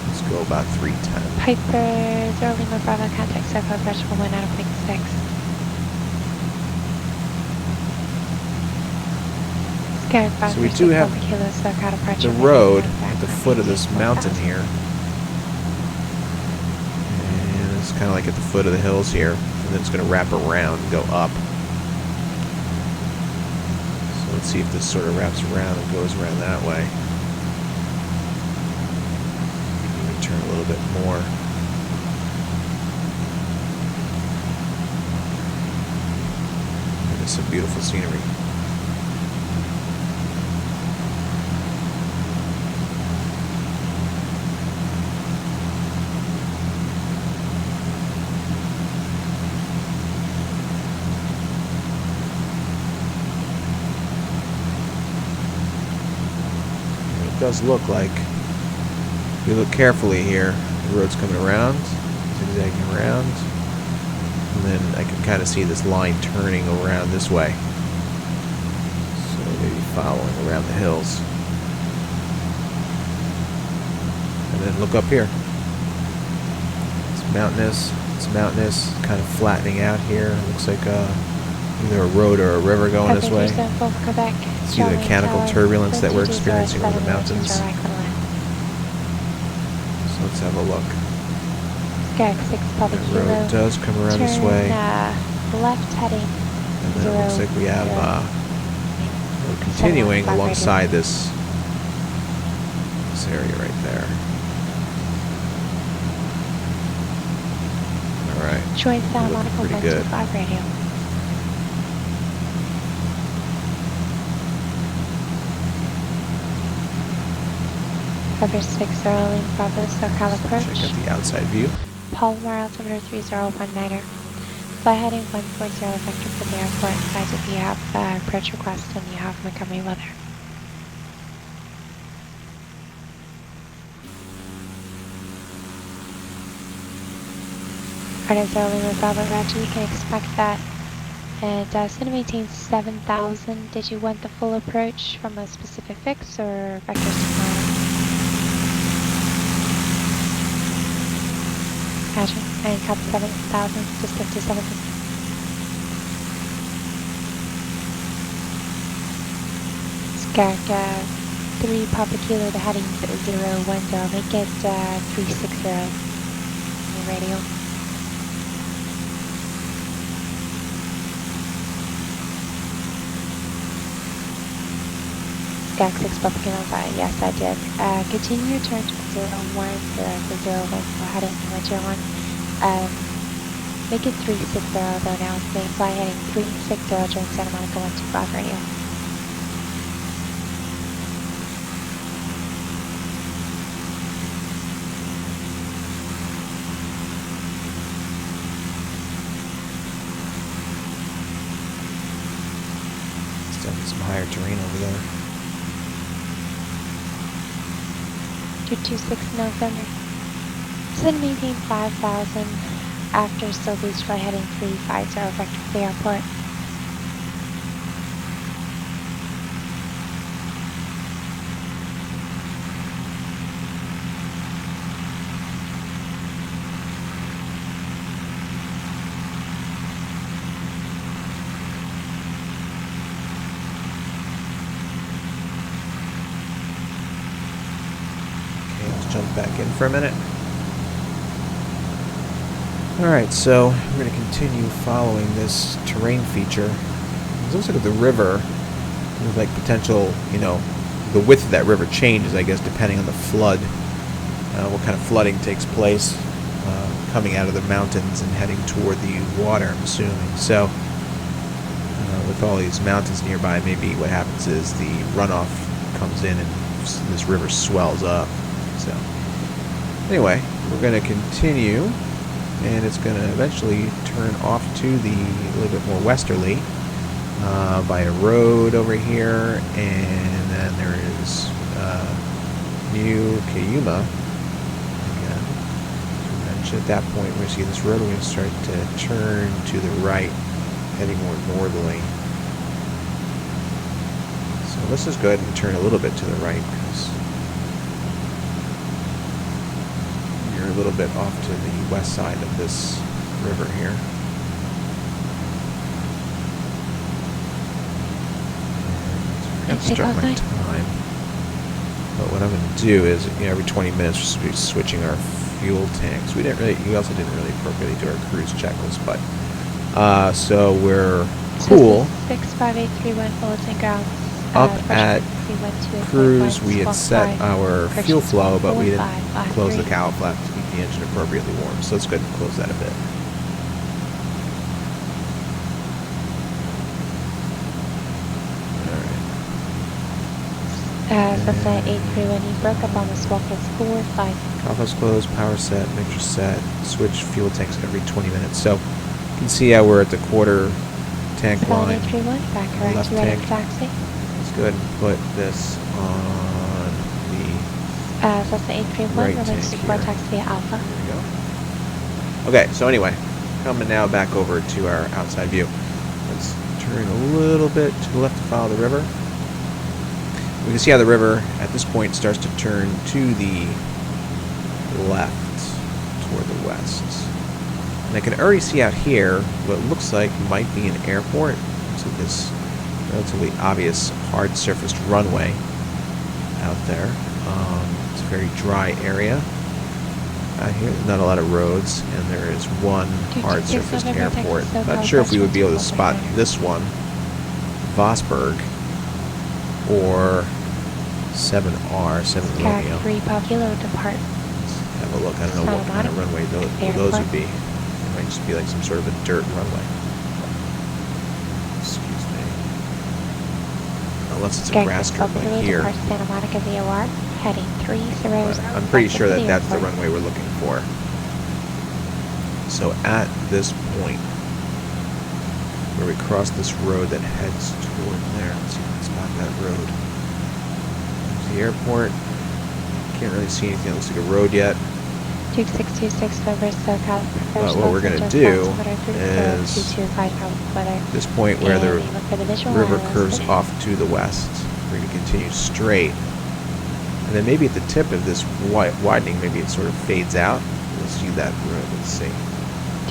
Let's go about 310. Piper 0 Lima Bravo contact SimCoder pressure 1.6. So we do have the road at the foot of this mountain here. And it's kind of like at the foot of the hills here. And then it's going to wrap around and go up. So let's see if this sort of wraps around and goes around that way. Maybe turn a little bit more. There's some beautiful scenery. It does look like, if you look carefully here, the road's coming around, zigzagging around, and then I can kind of see this line turning around this way. So maybe following around the hills. And then look up here. It's mountainous, kind of flattening out here. It looks like either a road or a river going this way. See the mechanical turbulence that we're experiencing over the mountains. So let's have a look. The road does come around this way. Left heading. And then it looks like we have we're continuing alongside this area right there. Alright. Join Santa Monica pretty good. 125 radio. Cover 60 Lima Bravo, SoCal approach. Check out the outside view. Palomar altimeter 3019er. Fly heading 140 vector for the airport. Advise if you have approach request and you have Montgomery weather. Alright, 0 Lima Bravo, Roger, you can expect that. And it's going to maintain 7,000. Did you want the full approach from a specific fix or vectors to fly? Roger, and copy 7,000, just 57. Scark, 3 Papa Kilo, the heading 010, make it 360 on the radio. Scark 6 Papa Kilo, yes I did. Continue your turn to 010 for 010, heading 101. Make it 360 though now, main fly heading 360 during Santa Monica 125 radio. higher terrain over there. 226 November. Send maintain 5,000 after still boost flight heading 350 vector for the airport. Jump back in for a minute. Alright, so we're going to continue following this terrain feature. It looks like the river, there's like potential, you know, the width of that river changes, I guess, depending on the flood. What kind of flooding takes place coming out of the mountains and heading toward the water, I'm assuming. So, with all these mountains nearby, maybe what happens is the runoff comes in and this river swells up. So, anyway, we're going to continue, and it's going to eventually turn off to the a little bit more westerly by a road over here, and then there is New KCMA. Again, at that point, we're going to see this road. We're going to start to turn to the right, heading more northerly. So let's just go ahead and turn a little bit to the right, because a little bit off to the west side of this river here. And I'm going to start my time. But what I'm going to do is, you know, every 20 minutes we're supposed to be switching our fuel tanks. We also didn't really appropriately do our cruise checklist, but so we're cool. 65831 Fullerton grounds. Up at cruise, we had set our fuel flow, but we didn't close the cowl flap to keep the engine appropriately warm. So let's go ahead and close that a bit. Cessna 831, you broke up on the swap is 4-5. Cowl flap's closed, power set, mixture set, switch fuel tanks every 20 minutes. So you can see how we're at the quarter tank line. 831, back correct, left ready tank. for taxi. Go ahead and put this on the Cessna 831, right remains tank support here. taxi via Alpha. There we go. Okay, so anyway, coming now back over to our outside view. Let's turn a little bit to the left to follow the river. We can see how the river at this point starts to turn to the left toward the west. And I can already see out here what looks like might be an airport. So this relatively obvious hard surfaced runway out there. It's a very dry area out here. Not a lot of roads, and there is one hard surfaced airport. Not sure if we would be able to spot this one, Vosburg, or 7R, 7 Romeo. 3 Kilo depart. Let's have a look. I don't know what kind of runway those would be. It might just be like some sort of a dirt runway. Unless it's a grass strip like here. Santa Monica VOR, heading 30. I'm pretty sure that that's the runway we're looking for. So at this point, where we cross this road that heads toward there, let's see if we can spot that road. There's the airport. Can't really see anything that looks like a road yet. 2626 November SoCal. But what we're going to do is, at this point where the river curves off to the west, we're going to continue straight. And then maybe at the tip of this widening, maybe it sort of fades out. We'll see that road. Let's see.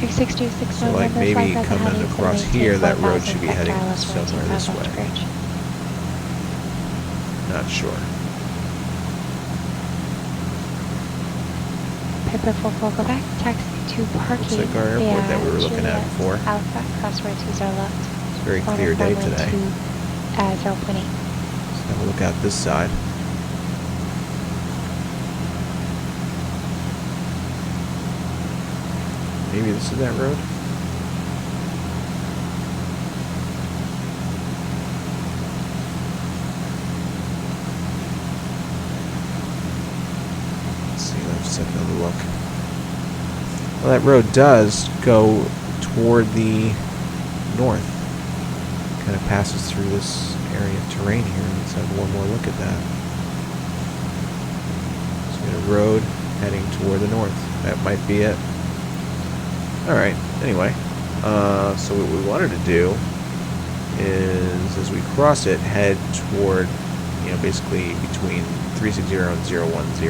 2626 So like maybe coming across here, that road should be heading somewhere this way. Not sure. Purple go back, taxi to parking. Looks like our airport that we were looking at before. Alpha, crossroads to our left. It's a very clear day today. 0.8. Let's have a look out this side. Maybe this is that road? Let's see, let's take another look. Well, that road does go toward the north. Kind of passes through this area of terrain here. Let's have one more look at that. So we got a road heading toward the north. That might be it. Alright, anyway. So what we wanted to do is, as we cross it, head toward, basically between 360 and 010.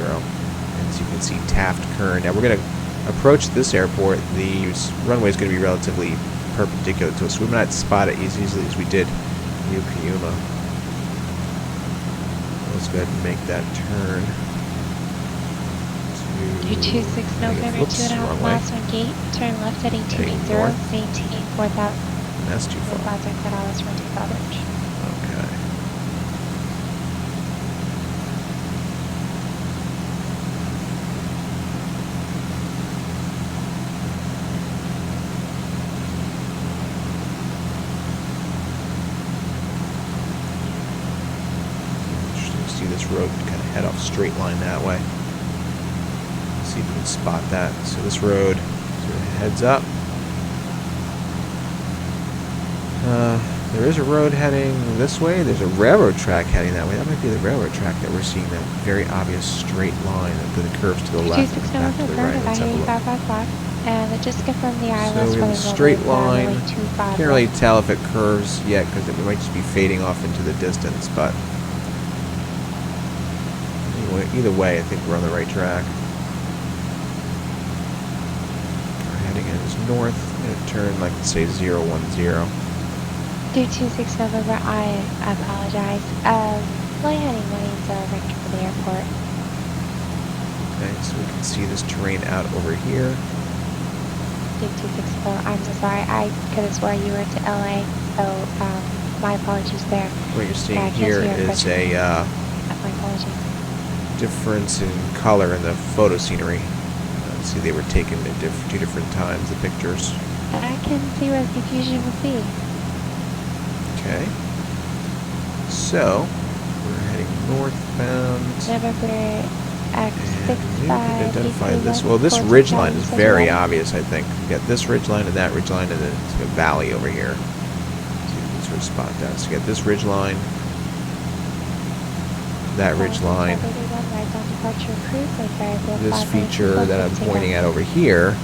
And so you can see Taft-Kern. Now we're going to approach this airport. The runway is going to be relatively perpendicular to us, so we might not spot it as easily as we did New Yuma. Let's go ahead and make that turn. 226 November, 2.5 miles from gate. Turn left at 1880. Maintain 4,000. That's too far. $4,000 for takeoff. Okay. See this road kind of head off straight line that way. See if we can spot that. So this road sort of heads up. There is a road heading this way. There's a railroad track heading that way. That might be the railroad track that we're seeing, that very obvious straight line that curves to the left and back to the right. Let's have a look. And just confirm the ILS So we have a straight line. Can't really tell if it curves yet because it might just be fading off into the distance, but either way, I think we're on the right track. We're heading as north. I'm going to turn, like, say, 010. 226 November, I apologize. Flight heading 180 vector for the airport. Okay, so we can see this terrain out over here. 264, I'm so sorry. I could have swore you were to LA, so my apologies there. What you're seeing here is a my apologies. difference in color in the photo scenery. See, they were taken at two different times, the pictures. I can see where the confusion would be. Okay. So, we're heading northbound. November X65. We can identify this. Well, this ridge line is very obvious, I think. You got this ridge line and that ridge line, and then it's a valley over here. So you can sort of spot that. So you got this ridge line, that ridge line. This feature that I'm pointing at over here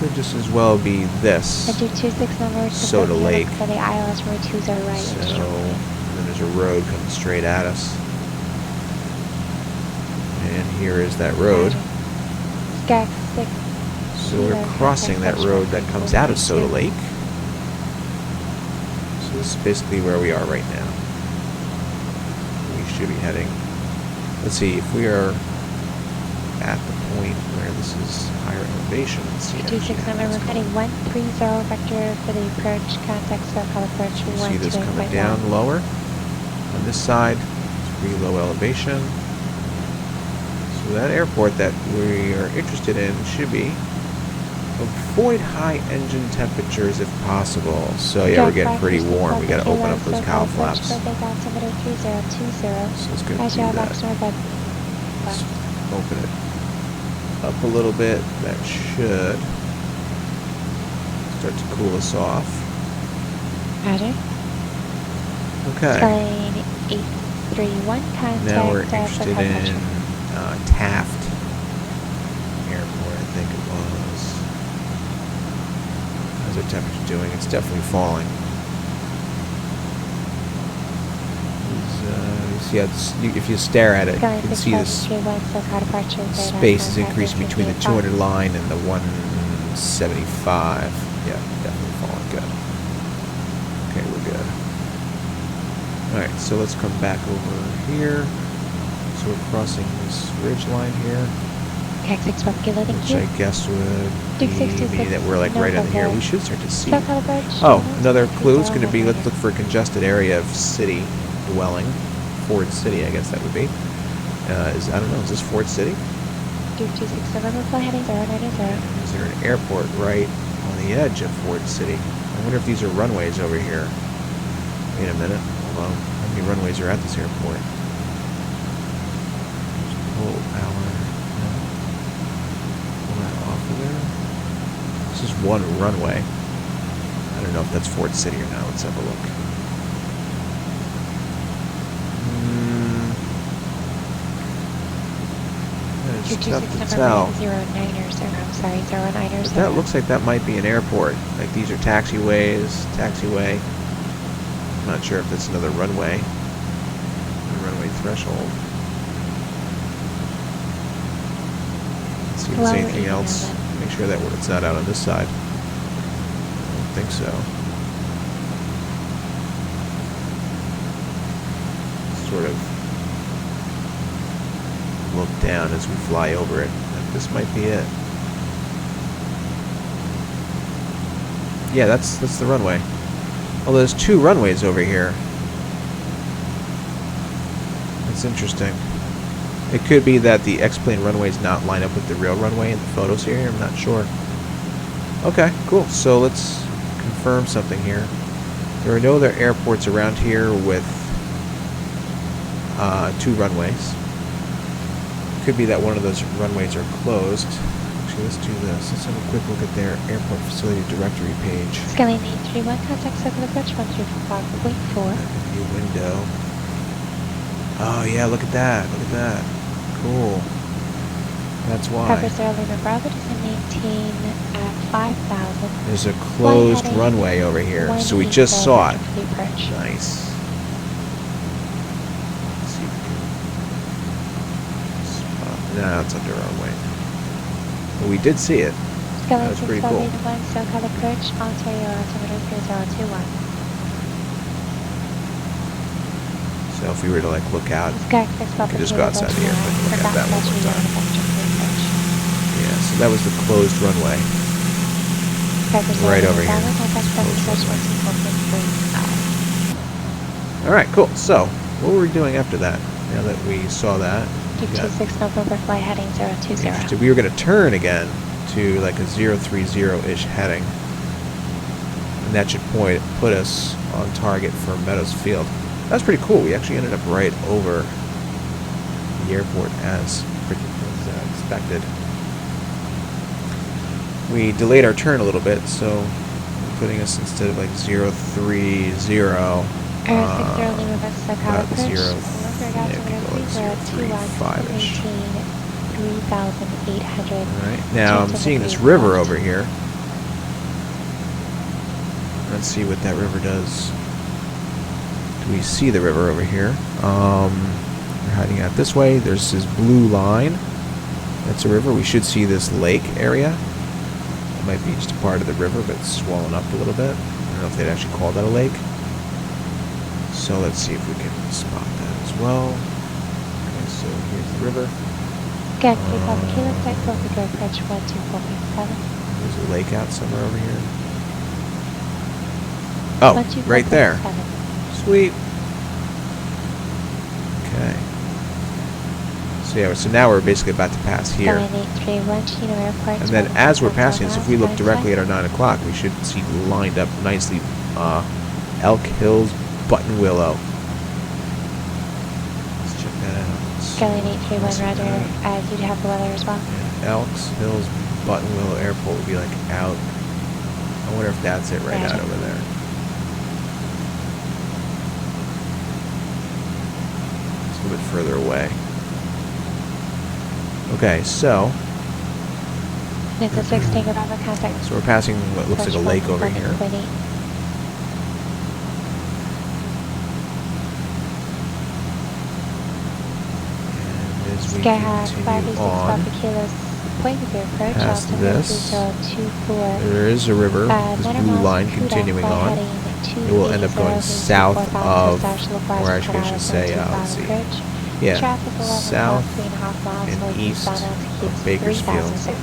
could just as well be this Soda Lake. For the ILS road 20 right. So, and then there's a road coming straight at us. And here is that road. So we're crossing that road that comes out of Soda Lake. So this is basically where we are right now. We should be heading. Let's see, if we are at the point where this is higher elevation, let's see. 226 November, heading 130 vector for the approach, contact SoCal approach 128.1. See this coming down lower on this side. It's pretty low elevation. So that airport that we are interested in should be avoid high engine temperatures if possible. So yeah, we're getting pretty warm. We got to open up those cowl flaps. So let's go do that. Let's open it up a little bit. That should start to cool us off. Roger. Okay. Starting 831, contact. Now we're interested in Taft Airport, I think it was. How's our temperature doing? It's definitely falling. If you stare at it, you can see this space is increasing between the 200 line and the 175. Yeah, definitely falling good. Okay, we're good. Alright, so let's come back over here. So we're crossing this ridge line here. Which I guess would mean that we're like right on here. We should start to see. Oh, another clue is going to be, let's look for a congested area of city dwelling. Ford City, I guess that would be. I don't know, is this Ford City? 226 November, flight heading 090. Is there an airport right on the edge of Ford City? I wonder if these are runways over here. Wait a minute, hold on. How many runways are at this airport? Pull power. Pull that off of there. This is one runway. I don't know if that's Ford City or not. Let's have a look. It's tough 226 to number tell. 090, I'm sorry, 090. But that looks like that might be an airport. Like these are taxiways, taxiway. I'm not sure if that's another runway. Runway threshold. Let's see if there's anything else. Make sure that it's not out on this side. I don't think so. Sort of look down as we fly over it. This might be it. Yeah, that's the runway. Well, there's two runways over here. That's interesting. It could be that the X-plane runway is not lined up with the real runway in the photos here. I'm not sure. Okay, cool. So let's confirm something here. There are no other airports around here with two runways. Could be that one of those runways are closed. Actually, let's do this. Let's have a quick look at their airport facility directory page. Skyline 831, contact circle approach 135.4. View window. Oh yeah, look at that. Look at that. Cool. That's why. Purpose early Bravo, descend maintain at 5,000. There's a closed runway over here, so we just saw it. Nice. Let's see if we can spot. No, it's under our way. But we did see it. That was pretty cool. SoCal approach, Ontario altimeter 3021. So if we were to like look out, we could just go outside the airport and look at that one more time. Yeah, so that was the closed runway. Right over here. Alright, cool. So, what were we doing after that? Now that we saw that. 226 November, flight heading 020. We were going to turn again to like a 030-ish heading. And that should put us on target for Meadows Field. That's pretty cool. We actually ended up right over the airport as expected. We delayed our turn a little bit, so putting us instead of like 030, about 035-ish. 3,800. Alright, now I'm seeing this river over here. Let's see what that river does. We see the river over here. We're heading out this way. There's this blue line. That's a river. We should see this lake area. It might be just a part of the river, but it's swollen up a little bit. I don't know if they'd actually call that a lake. So let's see if we can spot that as well. Okay, so here's the river. Good, please have a kilo flight closer to approach 124.7. There's a lake out somewhere over here. Oh, right there. Sweet. Okay. So yeah, so now we're basically about to pass here. And then as we're passing this, if we look directly at our 9 o'clock, we should see lined up nicely Elk Hills, Button Willow. Let's check that out. Skyline 831, roger. You'd have the weather as well. Yeah, Elks Hills, Button Willow Airport would be like out. I wonder if that's it right out over there. A bit further away. Okay, so it's a 6 take Bravo contact. So we're passing what looks like a lake over here. And as we continue on past this, there is a river, this blue line continuing on. It will end up going south of, or actually I should say, let's see, yeah, south and east of Bakersfield. So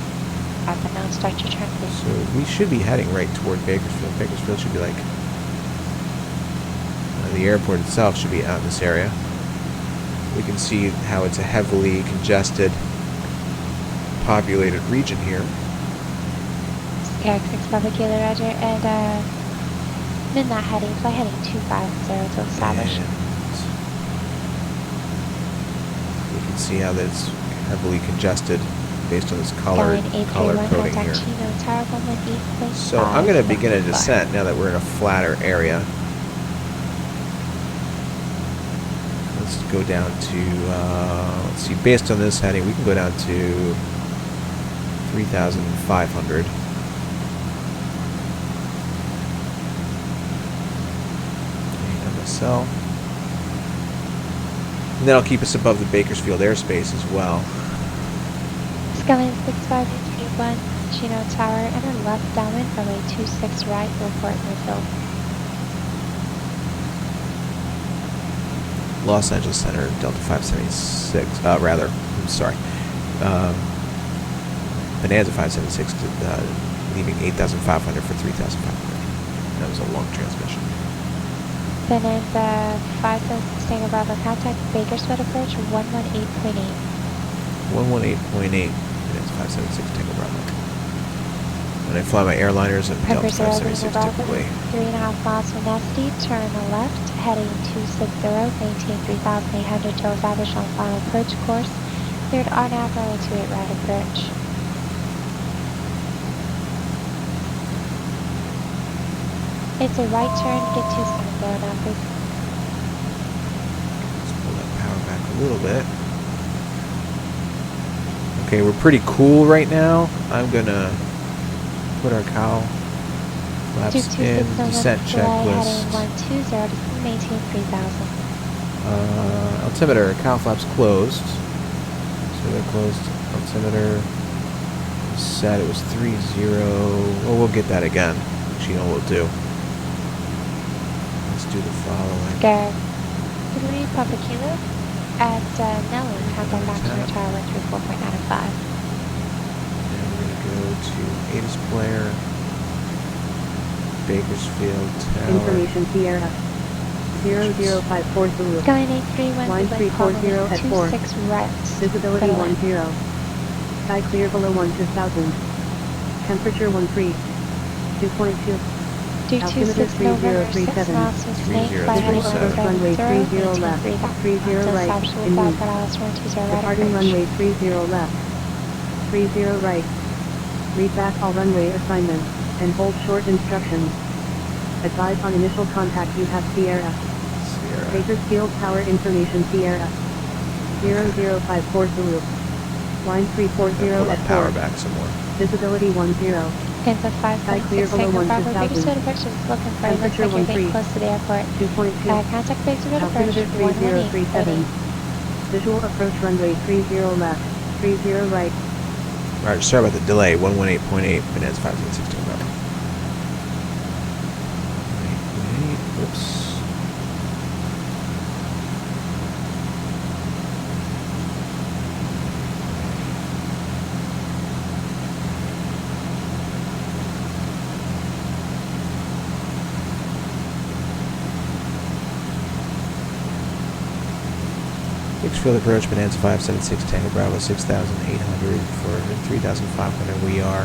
we should be heading right toward Bakersfield. Bakersfield should be like, the airport itself should be out in this area. We can see how it's a heavily congested, populated region here. Skyx 6 Bravo Kilo, roger, and midnight heading, flight heading 250 to establish. And we can see how that's heavily congested based on this color coding here. So I'm going to begin a descent now that we're in a flatter area. let's go down to, let's see, based on this heading, we can go down to 3,500. MSL. And that'll keep us above the Bakersfield airspace as well. Skyline 6531, Chino Tower, and a left downwind runway 26 right, report refill. Los Angeles Center, Delta 576, I'm sorry, Bonanza 576, leaving 8,500 for 3,500. That was a long transmission. Bonanza 576, Tango Bravo, contact Bakersfield approach 118.8. 118.8, Bonanza 576, Tango Bravo. When I fly my airliners at Delta 576, typically 3.5 miles from Nasty, turn left, heading 260, maintain 3,800 till established on final approach course. Cleared RNAV runway 28 right approach. It's a right turn, get 270 now please. let's pull that power back a little bit. Okay, we're pretty cool right now. I'm gonna put our cow flaps in, descent checklist. Heading 120 to maintain 3,000. Altimeter, cow flaps closed. So they're closed. Altimeter set, it was 30. Well, we'll get that again. Which you know we'll do. Let's do the following. Scar 3 Papa Kilo at Nelly, countdown back to retire 134.95. And we're going to go to ATIS player, Bakersfield Tower. Information Sierra 0054 Zulu. Skyline 831, Line 340 at 4. 26 right. Visibility 10. Sky clear below 1,000. Temperature 13. 2.2. Altimeter 3037. miles from Snake, fly heading Runway 30 left. 30 right. In use. Departing runway 30 left. 30 right. Read back all runway assignments, and hold short instructions. Advise on initial contact you have Sierra. Bakersfield Tower information Sierra 0054 Zulu. Line 340 at 4. Power back some more. Visibility 10. Kansas 576 Tango Bravo, Bakersfield approach is looking for you. Looks like you're getting close to the airport. 2.2. Contact Bakersfield approach Altimeter 3037. 118.8. Visual approach runway 30 left. 30 right. Alright, sorry about the delay. 118.8, Bonanza 576, Tango Bravo. 118.8, whoops. Bakersfield approach, Bonanza 576, Tango Bravo, 6,800 for 3,500. We are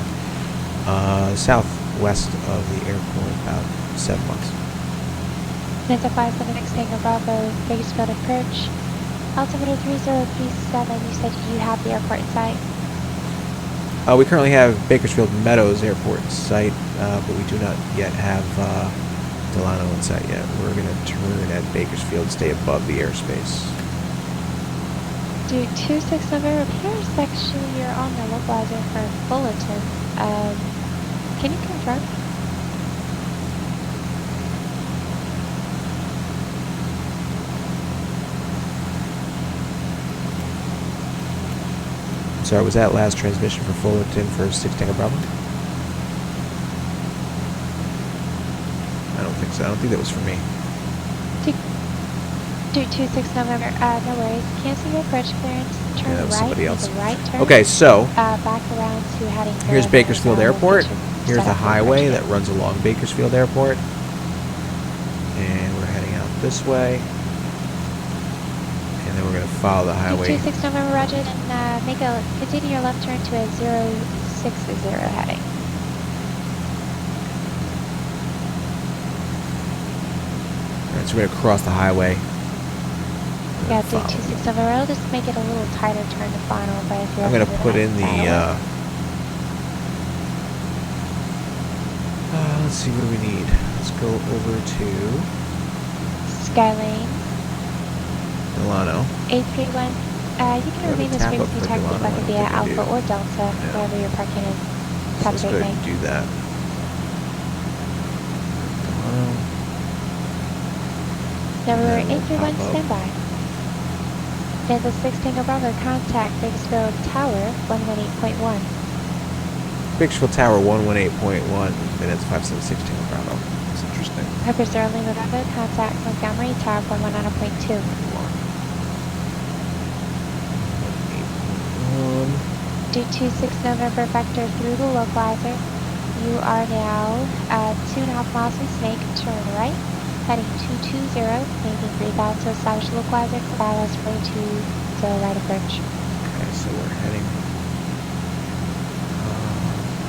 southwest of the airport, about 7 miles. Bonanza 576 Tango Bravo, Bakersfield approach. Altimeter 3037, you said you have the airport in sight. We currently have Bakersfield Meadows Airport in sight, but we do not yet have Delano in sight yet. We're going to turn at Bakersfield, stay above the airspace. Do 267 repairs, actually you're on the localizer for Fullerton. Can you confirm? Sorry, was that last transmission for Fullerton for 6 Tango Bravo? I don't think so. I don't think that was for me. Do 26 November, no worries. Cancel your approach clearance, turn Yeah, that was right, somebody else. make a right turn. Okay, so Back around to heading for here's Bakersfield Airport. Here's the set up your highway approach. that runs along Bakersfield Airport. And we're heading out this way. And then we're going to follow the highway. 26 November, Roger, and continue your left turn to a 060 heading. Alright, so we're going to cross the highway. Yeah, do 26 November. I'll just make it a little tighter turn to final, but if you're I'm going to put in the, let's see, what do we need? Let's go over to Skylane. Delano. 831. You can remain this frequency taxi bucket via Alpha or Delta, wherever your parking is. So let's go ahead and do that. Delano. Number And then we'll 831, pop up. stand by. Kansas 6 Tango Bravo, contact Bakersfield Tower 118.1. Bakersfield Tower 118.1, minutes 576 Tango Bravo. That's interesting. Peppers Early Bravo, contact Montgomery Tower 119.2. 118.1. Due to 6 November vector through the localizer, you are now at 2.5 miles from Snake, turn right, heading 220, making 3,000 to establish localizer, ballast way to the right approach. Okay, so we're heading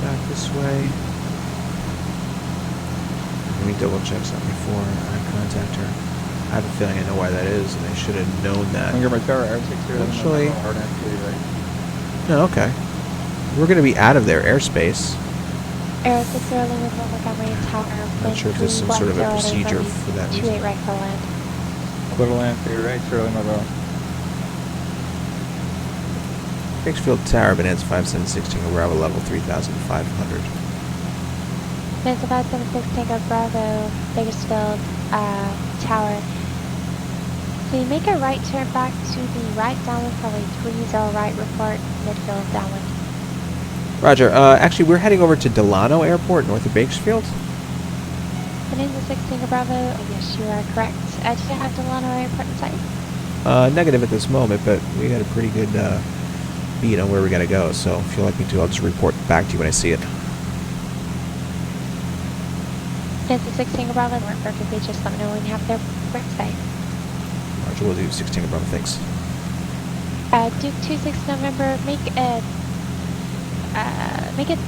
back this way. Let me double check something before I contact her. I have a feeling I know why that is, and I should have known that. Actually, no, okay. We're going to be out of their airspace. Air 6 Early with Montgomery Tower. I'm not sure if there's some sort of a procedure for that reason. 28 right for land. Clear to land, clear right, Early Bravo. Bakersfield Tower, Bonanza 576 Tango Bravo, level 3,500. Bonanza 576 Tango Bravo, Bakersfield Tower. So you make a right turn back to the right downwind, probably 30 right, report midfield downwind. Roger. Actually, we're heading over to Delano Airport, north of Bakersfield. Bonanza 6 Tango Bravo, yes, you are correct. Do you have Delano Airport in sight? Negative at this moment, but we got a pretty good beat on where we gotta go, so if you'd like me to, I'll just report back to you when I see it. Bonanza 6 Tango Bravo, work perfectly, just let me know when you have their website. Roger, we'll do 16 Bravo, thanks. Duke 26 November, make it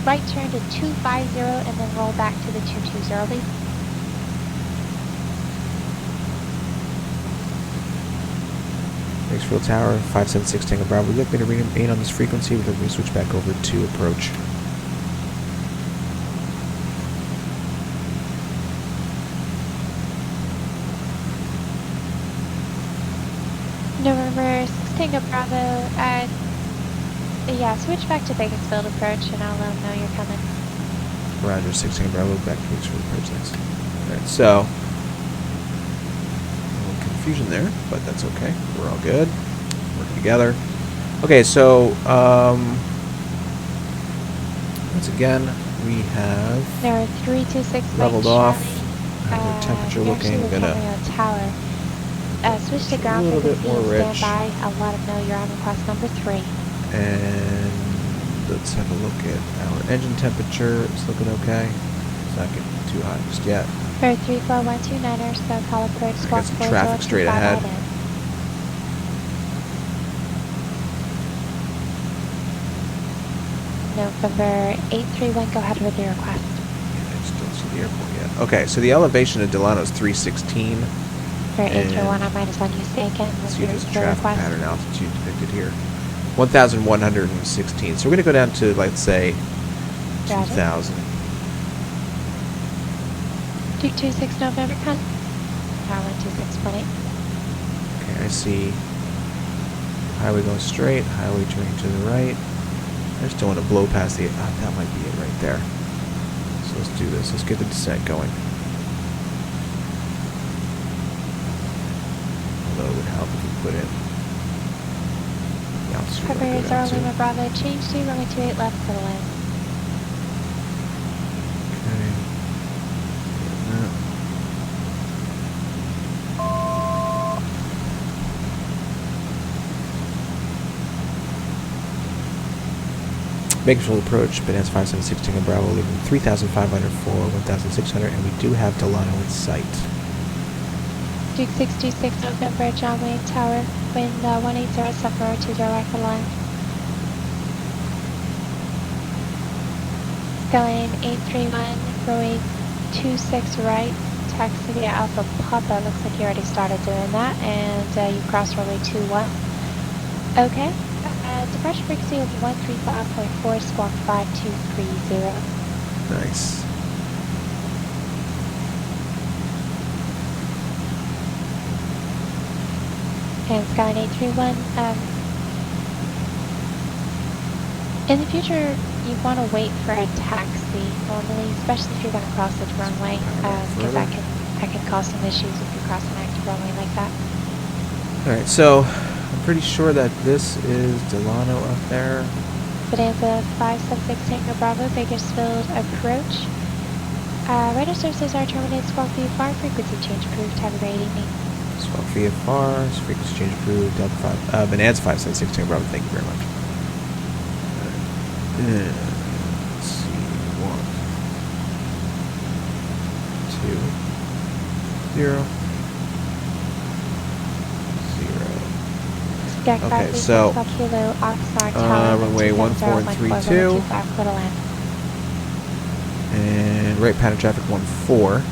right turn to 250 and then roll back to the 220, please. Bakersfield Tower, 576 Tango Bravo. Would you like me to remain on this frequency? Would you like me to switch back over to approach? November 6 Tango Bravo, yeah, switch back to Bakersfield approach and I'll let them know you're coming. Roger, 6 Tango Bravo, back to Bakersfield approach, thanks. Alright, so, a little confusion there, but that's okay. We're all good. Working together. Okay, so, once again, we have There are 326 leveled off. How's our temperature looking? We're Gonna Camarillo Tower. Switch to ground a little bit more frequency, rich. stand by. I'll let them know you're on request number 3. And let's have a look at our engine temperature. It's looking okay. It's not getting too hot just yet. For 34129er, so call approach I squawk got some 4 traffic straight ahead. November 831, go ahead with your request. Yeah, I just don't see the airport yet. Okay, so the elevation of Delano is 316. For And 831, I might as well use it again Let's with see if your there's a traffic request. pattern altitude depicted here. 1,116. So we're going to go down to, let's say, Roger. 2,000. Duke 26 November, con. Tower 126.8. Okay, I see highway going straight, highway turning to the right. I just don't want to blow past the... that might be it right there. So let's do this. Let's get the descent going. Although it would help if we put in the altitude. we wanna go Peppers down are to. Lima Bravo, change to runway 28 left for the land. Okay. Getting that. Bakersfield approach, Bonanza 576 Tango Bravo, leaving 3,500 for 1,600, and we do have Delano in sight. Duke 626 November, John Wayne Tower, wind 180, suffer 20 right for the line. Going 831, runway 26 right, taxi via Alpha Papa. Looks like you already started doing that, and you crossed runway 21. Okay. Departure frequency will be 135.4, squawk 5230. Nice. Can Sky 831. In the future, you want to wait for a taxi normally, especially if you're going to cross the runway, because that can cause some issues if you cross an active runway like that. Alright, so I'm pretty sure that this is Delano up there. Bonanza 576 Tango Bravo, Bakersfield approach. Radar services are terminated. Squawk VFR, frequency change approved. Have a great evening. Squawk VFR, frequency change approved. Delta 5, Bonanza 576 Tango Bravo, thank you very much. Let's see, 1, 2, 0, 0. Okay, so runway 1432 and right pattern traffic 14.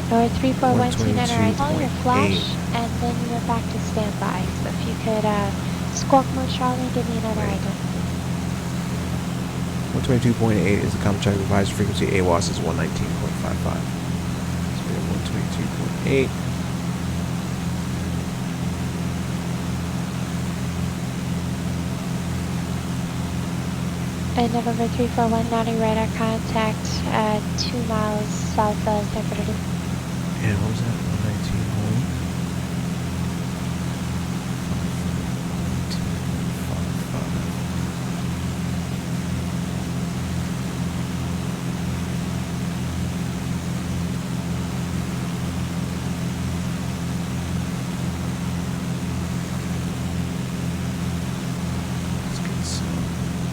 North 34129 arrives. Call your flash and then you're back to standby. So if you could squawk mode Charlie and give me another item. 122.8 is the common traffic advisory frequency. AWAS is 119.55. So we have 122.8. And November 341 Naughty radar contact 2 miles south of San Fernando. And what was that? 119.55.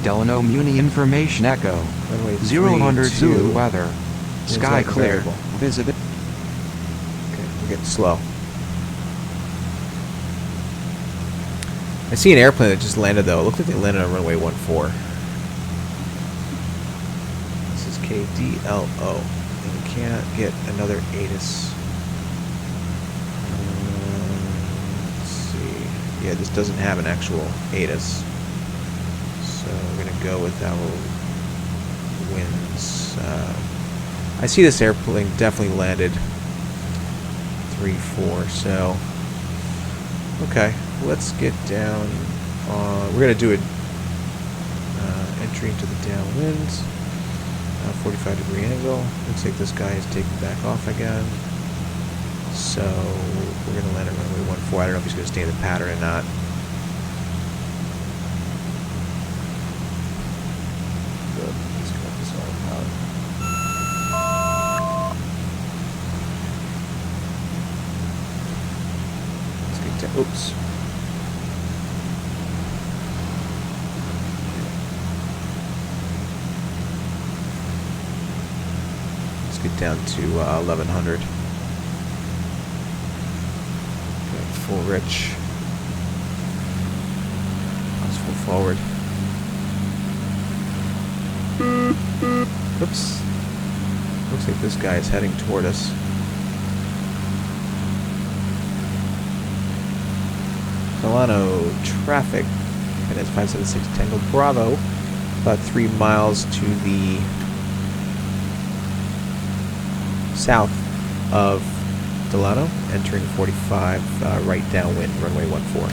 Delano Muni Information Echo. 000 Zulu weather. Sky clear. Visibility. Okay, we're getting slow. I see an airplane that just landed though. It looked like they landed on runway 14. This is KDLO. And we can't get another ATIS. Let's see. Yeah, this doesn't have an actual ATIS. So we're going to go with our winds. I see this airplane definitely landed 3-4, so okay, let's get down. We're going to do an entry into the downwind, 45-degree angle. Looks like this guy is taking back off again. So we're going to land at runway 14. I don't know if he's going to stay in the pattern or not. Oops. Let's get down to 1100. Okay, full rich. Let's full forward. Oops. Looks like this guy is heading toward us. Delano traffic, and it's 576 Tango Bravo, about 3 miles to the south of Delano, entering 45 right downwind, runway 14.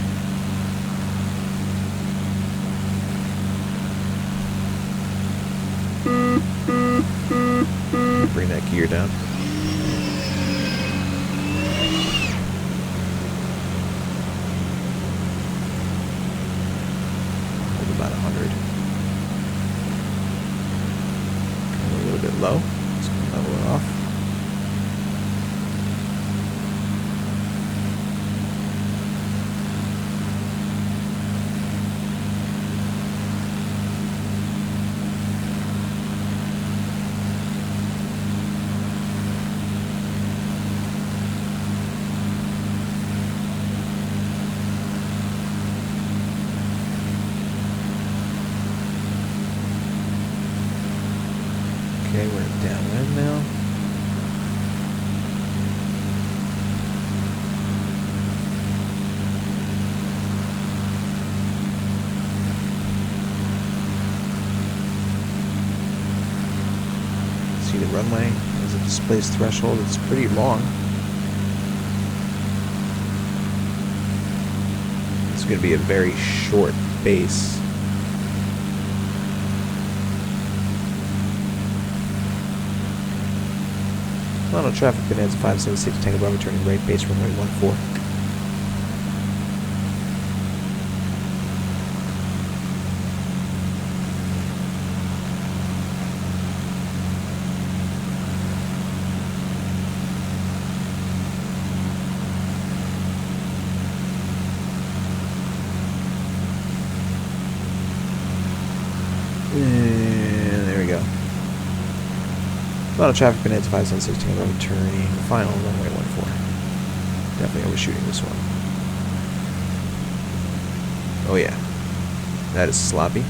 Bring that gear down. About 100. A little bit low. Let's level it off. Okay, we're downwind now. See the runway as it displays threshold. It's pretty long. going to be a very short base. Delano traffic, Bonanza 576, Tango Bravo, turning right, base runway 14. And there we go. A lot of traffic, Bonanza 576, Tango Bravo, turning final runway 14. Definitely overshooting this one. Oh yeah, that is sloppy.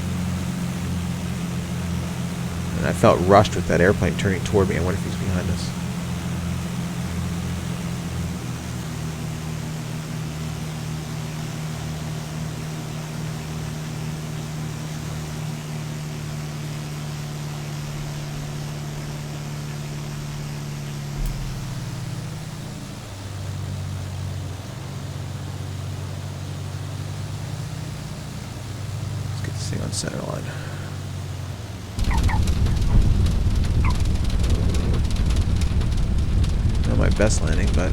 And I felt rushed with that airplane turning toward me. I wonder if he's behind us. On center line. Not my best landing, but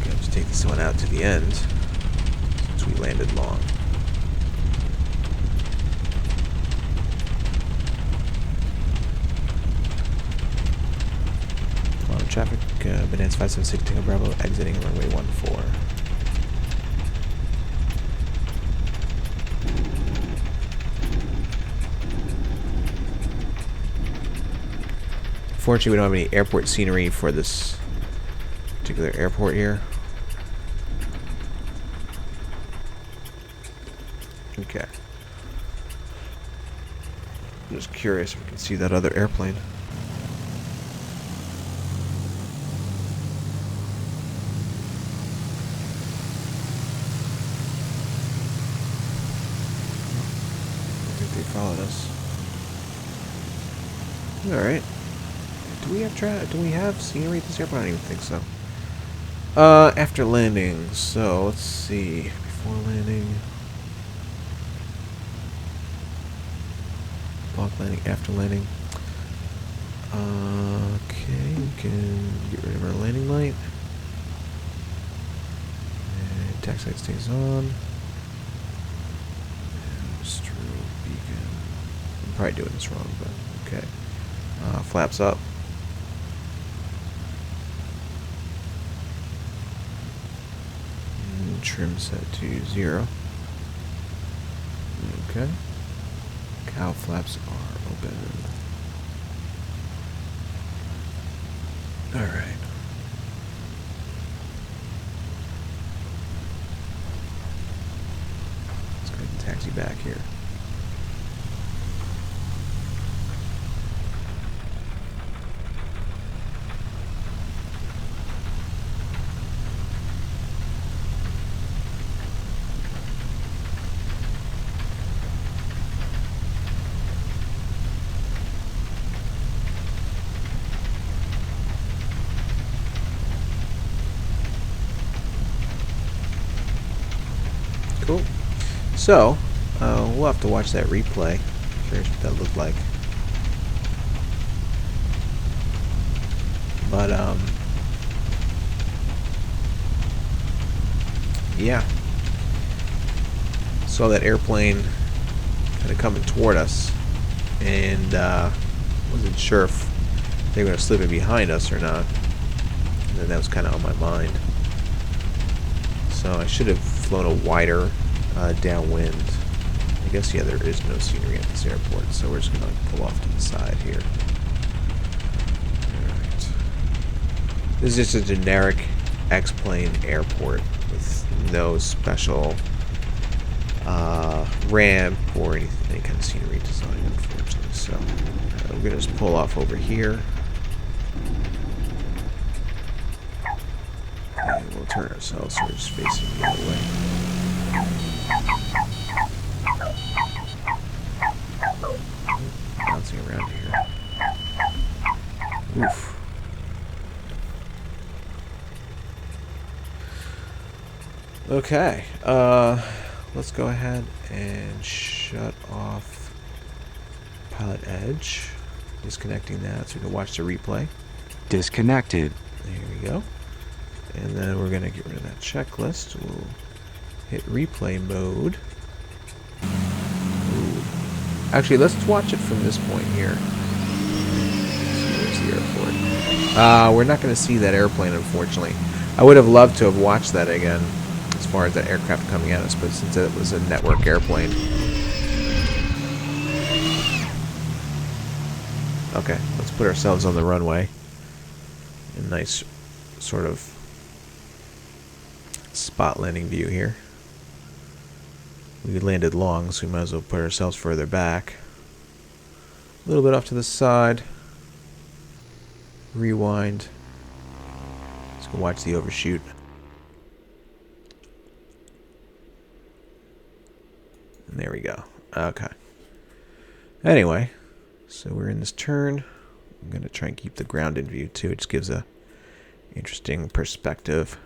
okay, let's take this one out to the end. We landed long. A lot of traffic, Bonanza 576, Tango Bravo, exiting runway 14. Fortunately, we don't have any airport scenery for this particular airport here. Okay. I'm just curious if we can see that other airplane. I think they followed us. Alright. Do we have scenery at this airport? I don't even think so. After landing, so let's see. Before landing. Block landing, after landing. Okay, we can get rid of our landing light. And taxi light stays on. And strobe beacon. I'm probably doing this wrong, but okay. Flaps up. And trim set to 0. Okay. Cow flaps are open. Alright. Let's go ahead and taxi back here. Cool. So, we'll have to watch that replay. Curious what that looked like. But, yeah. Saw that airplane kind of coming toward us, and wasn't sure if they were going to slip in behind us or not. And that was kind of on my mind. So I should have flown a wider downwind. I guess, yeah, there is no scenery at this airport, so we're just going to pull off to the side here. Alright. This is just a generic X-plane airport with no special ramp or any kind of scenery design, unfortunately. So we're going to just pull off over here. we'll turn ourselves so we're just facing the other way. Bouncing around here. Oof. Okay. Let's go ahead and shut off PilotEdge. Disconnecting that so we can watch the replay. Disconnected. There we go. And then we're going to get rid of that checklist. We'll hit replay mode. Ooh. Actually, let's watch it from this point here. There's the airport. We're not going to see that airplane, unfortunately. I would have loved to have watched that again, as far as that aircraft coming at us, but since it was a network airplane. Okay, let's put ourselves on the runway. A nice sort of spot landing view here. We landed long, so we might as well put ourselves further back. A little bit off to the side. Rewind. Let's go watch the overshoot. And there we go. Okay. Anyway, so we're in this turn. I'm going to try and keep the ground in view too. It just gives a interesting perspective.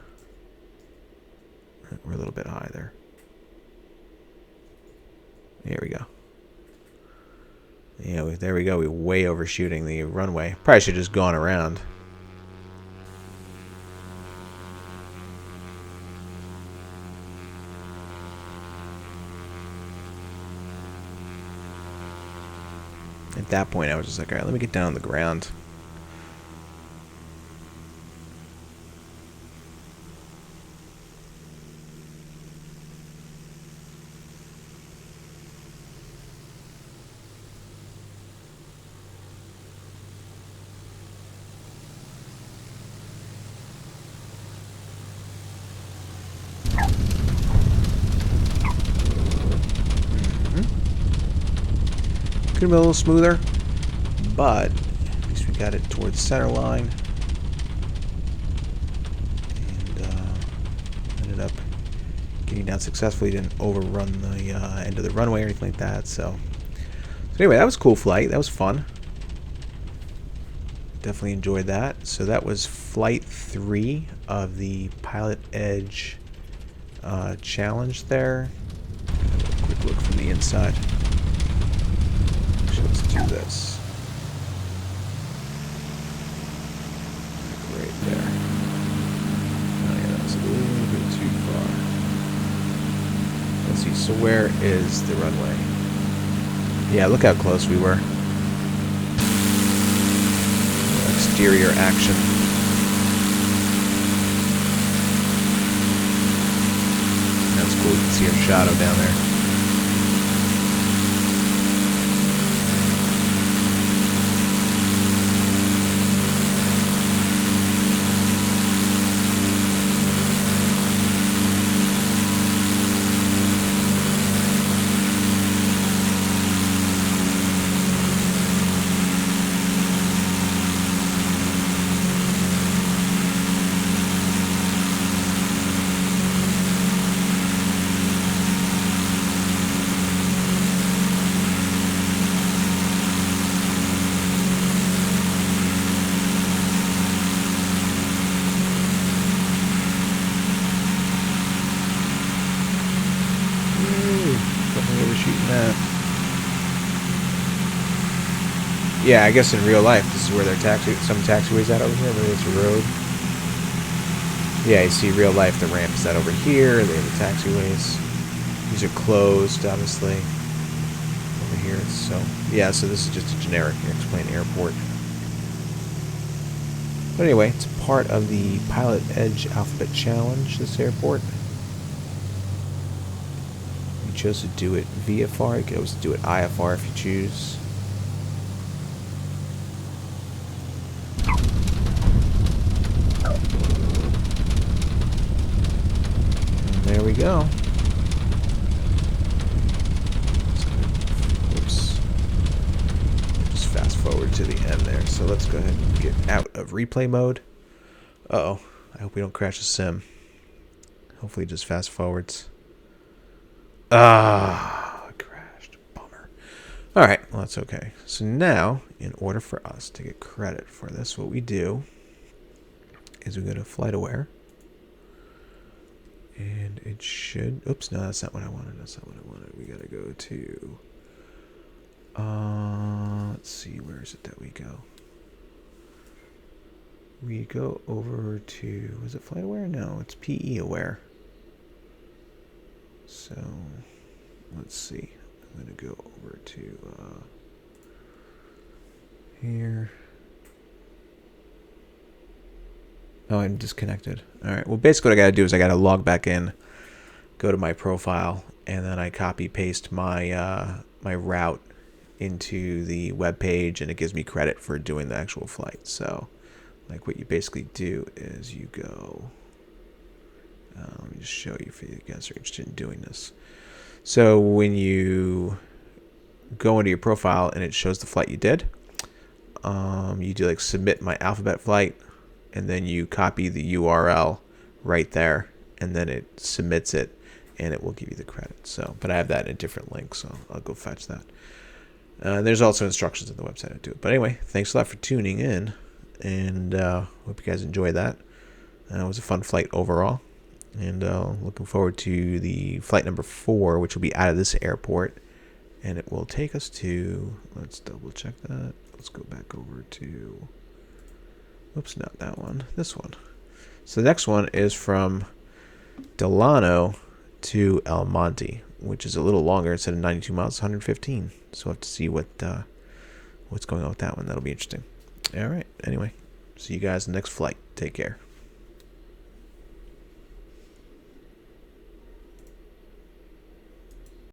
We're a little bit high there. There we go. Yeah, there we go. We're way overshooting the runway. Probably should have just gone around. At that point, I was just like, all right, let me get down on the ground. Could have been a little smoother, but at least we got it towards center line. And ended up getting down successfully. Didn't overrun the end of the runway or anything like that. So anyway, that was a cool flight. That was fun. Definitely enjoyed that. So that was Flight 3 of the PilotEdge challenge there. A quick look from the inside. Let's do this. Right there. Oh yeah, that was a little bit too far. Let's see, so where is the runway? Yeah, look how close we were. Exterior action. That's cool, you can see our shadow down there. Yeah, I guess in real life, this is where their some taxiways at over here. Maybe it's a road. Yeah, you see real life, the ramp is that over here. They have the taxiways. These are closed, obviously, over here. So, yeah, so this is just a generic explain airport. But anyway, it's part of the PilotEdge Alphabet Challenge, this airport. We chose to do it VFR. You could always do it IFR if you choose. There we go. Oops. Just fast forward to the end there. So let's go ahead and get out of replay mode. Uh-oh. I hope we don't crash the sim. Hopefully it just fast forwards. Ah, it crashed. Bummer. Alright, well that's okay. So now, in order for us to get credit for this, what we do is we go to Flight Aware. And it should... Oops, no, that's not what I wanted. That's not what I wanted. We gotta go to... let's see, where is it that we go? We go over to... Was it Flight Aware? No, it's PE Aware. So, let's see. I'm gonna go over to... here. Oh, I'm disconnected. Alright, well basically what I gotta do is I gotta log back in, go to my profile, and then I copy paste my my route into the web page, and it gives me credit for doing the actual flight. So, like what you basically do is you go... let me just show you if you guys are interested in doing this. So when you go into your profile and it shows the flight you did, you do like submit my alphabet flight, and then you copy the URL right there, and then it submits it, and it will give you the credit. So, but I have that in a different link, so I'll go fetch that. There's also instructions on the website to do it. But anyway, thanks a lot for tuning in, and hope you guys enjoyed that. It was a fun flight overall, and looking forward to the flight number 4, which will be out of this airport, and it will take us to... Let's double check that. Let's go back over to... Oops, not that one. This one. So the next one is from Delano to El Monte, which is a little longer. Instead of 92 miles, 115. So we'll have to see what's going on with that one. That'll be interesting. All right. Anyway, see you guys in the next flight. Take care.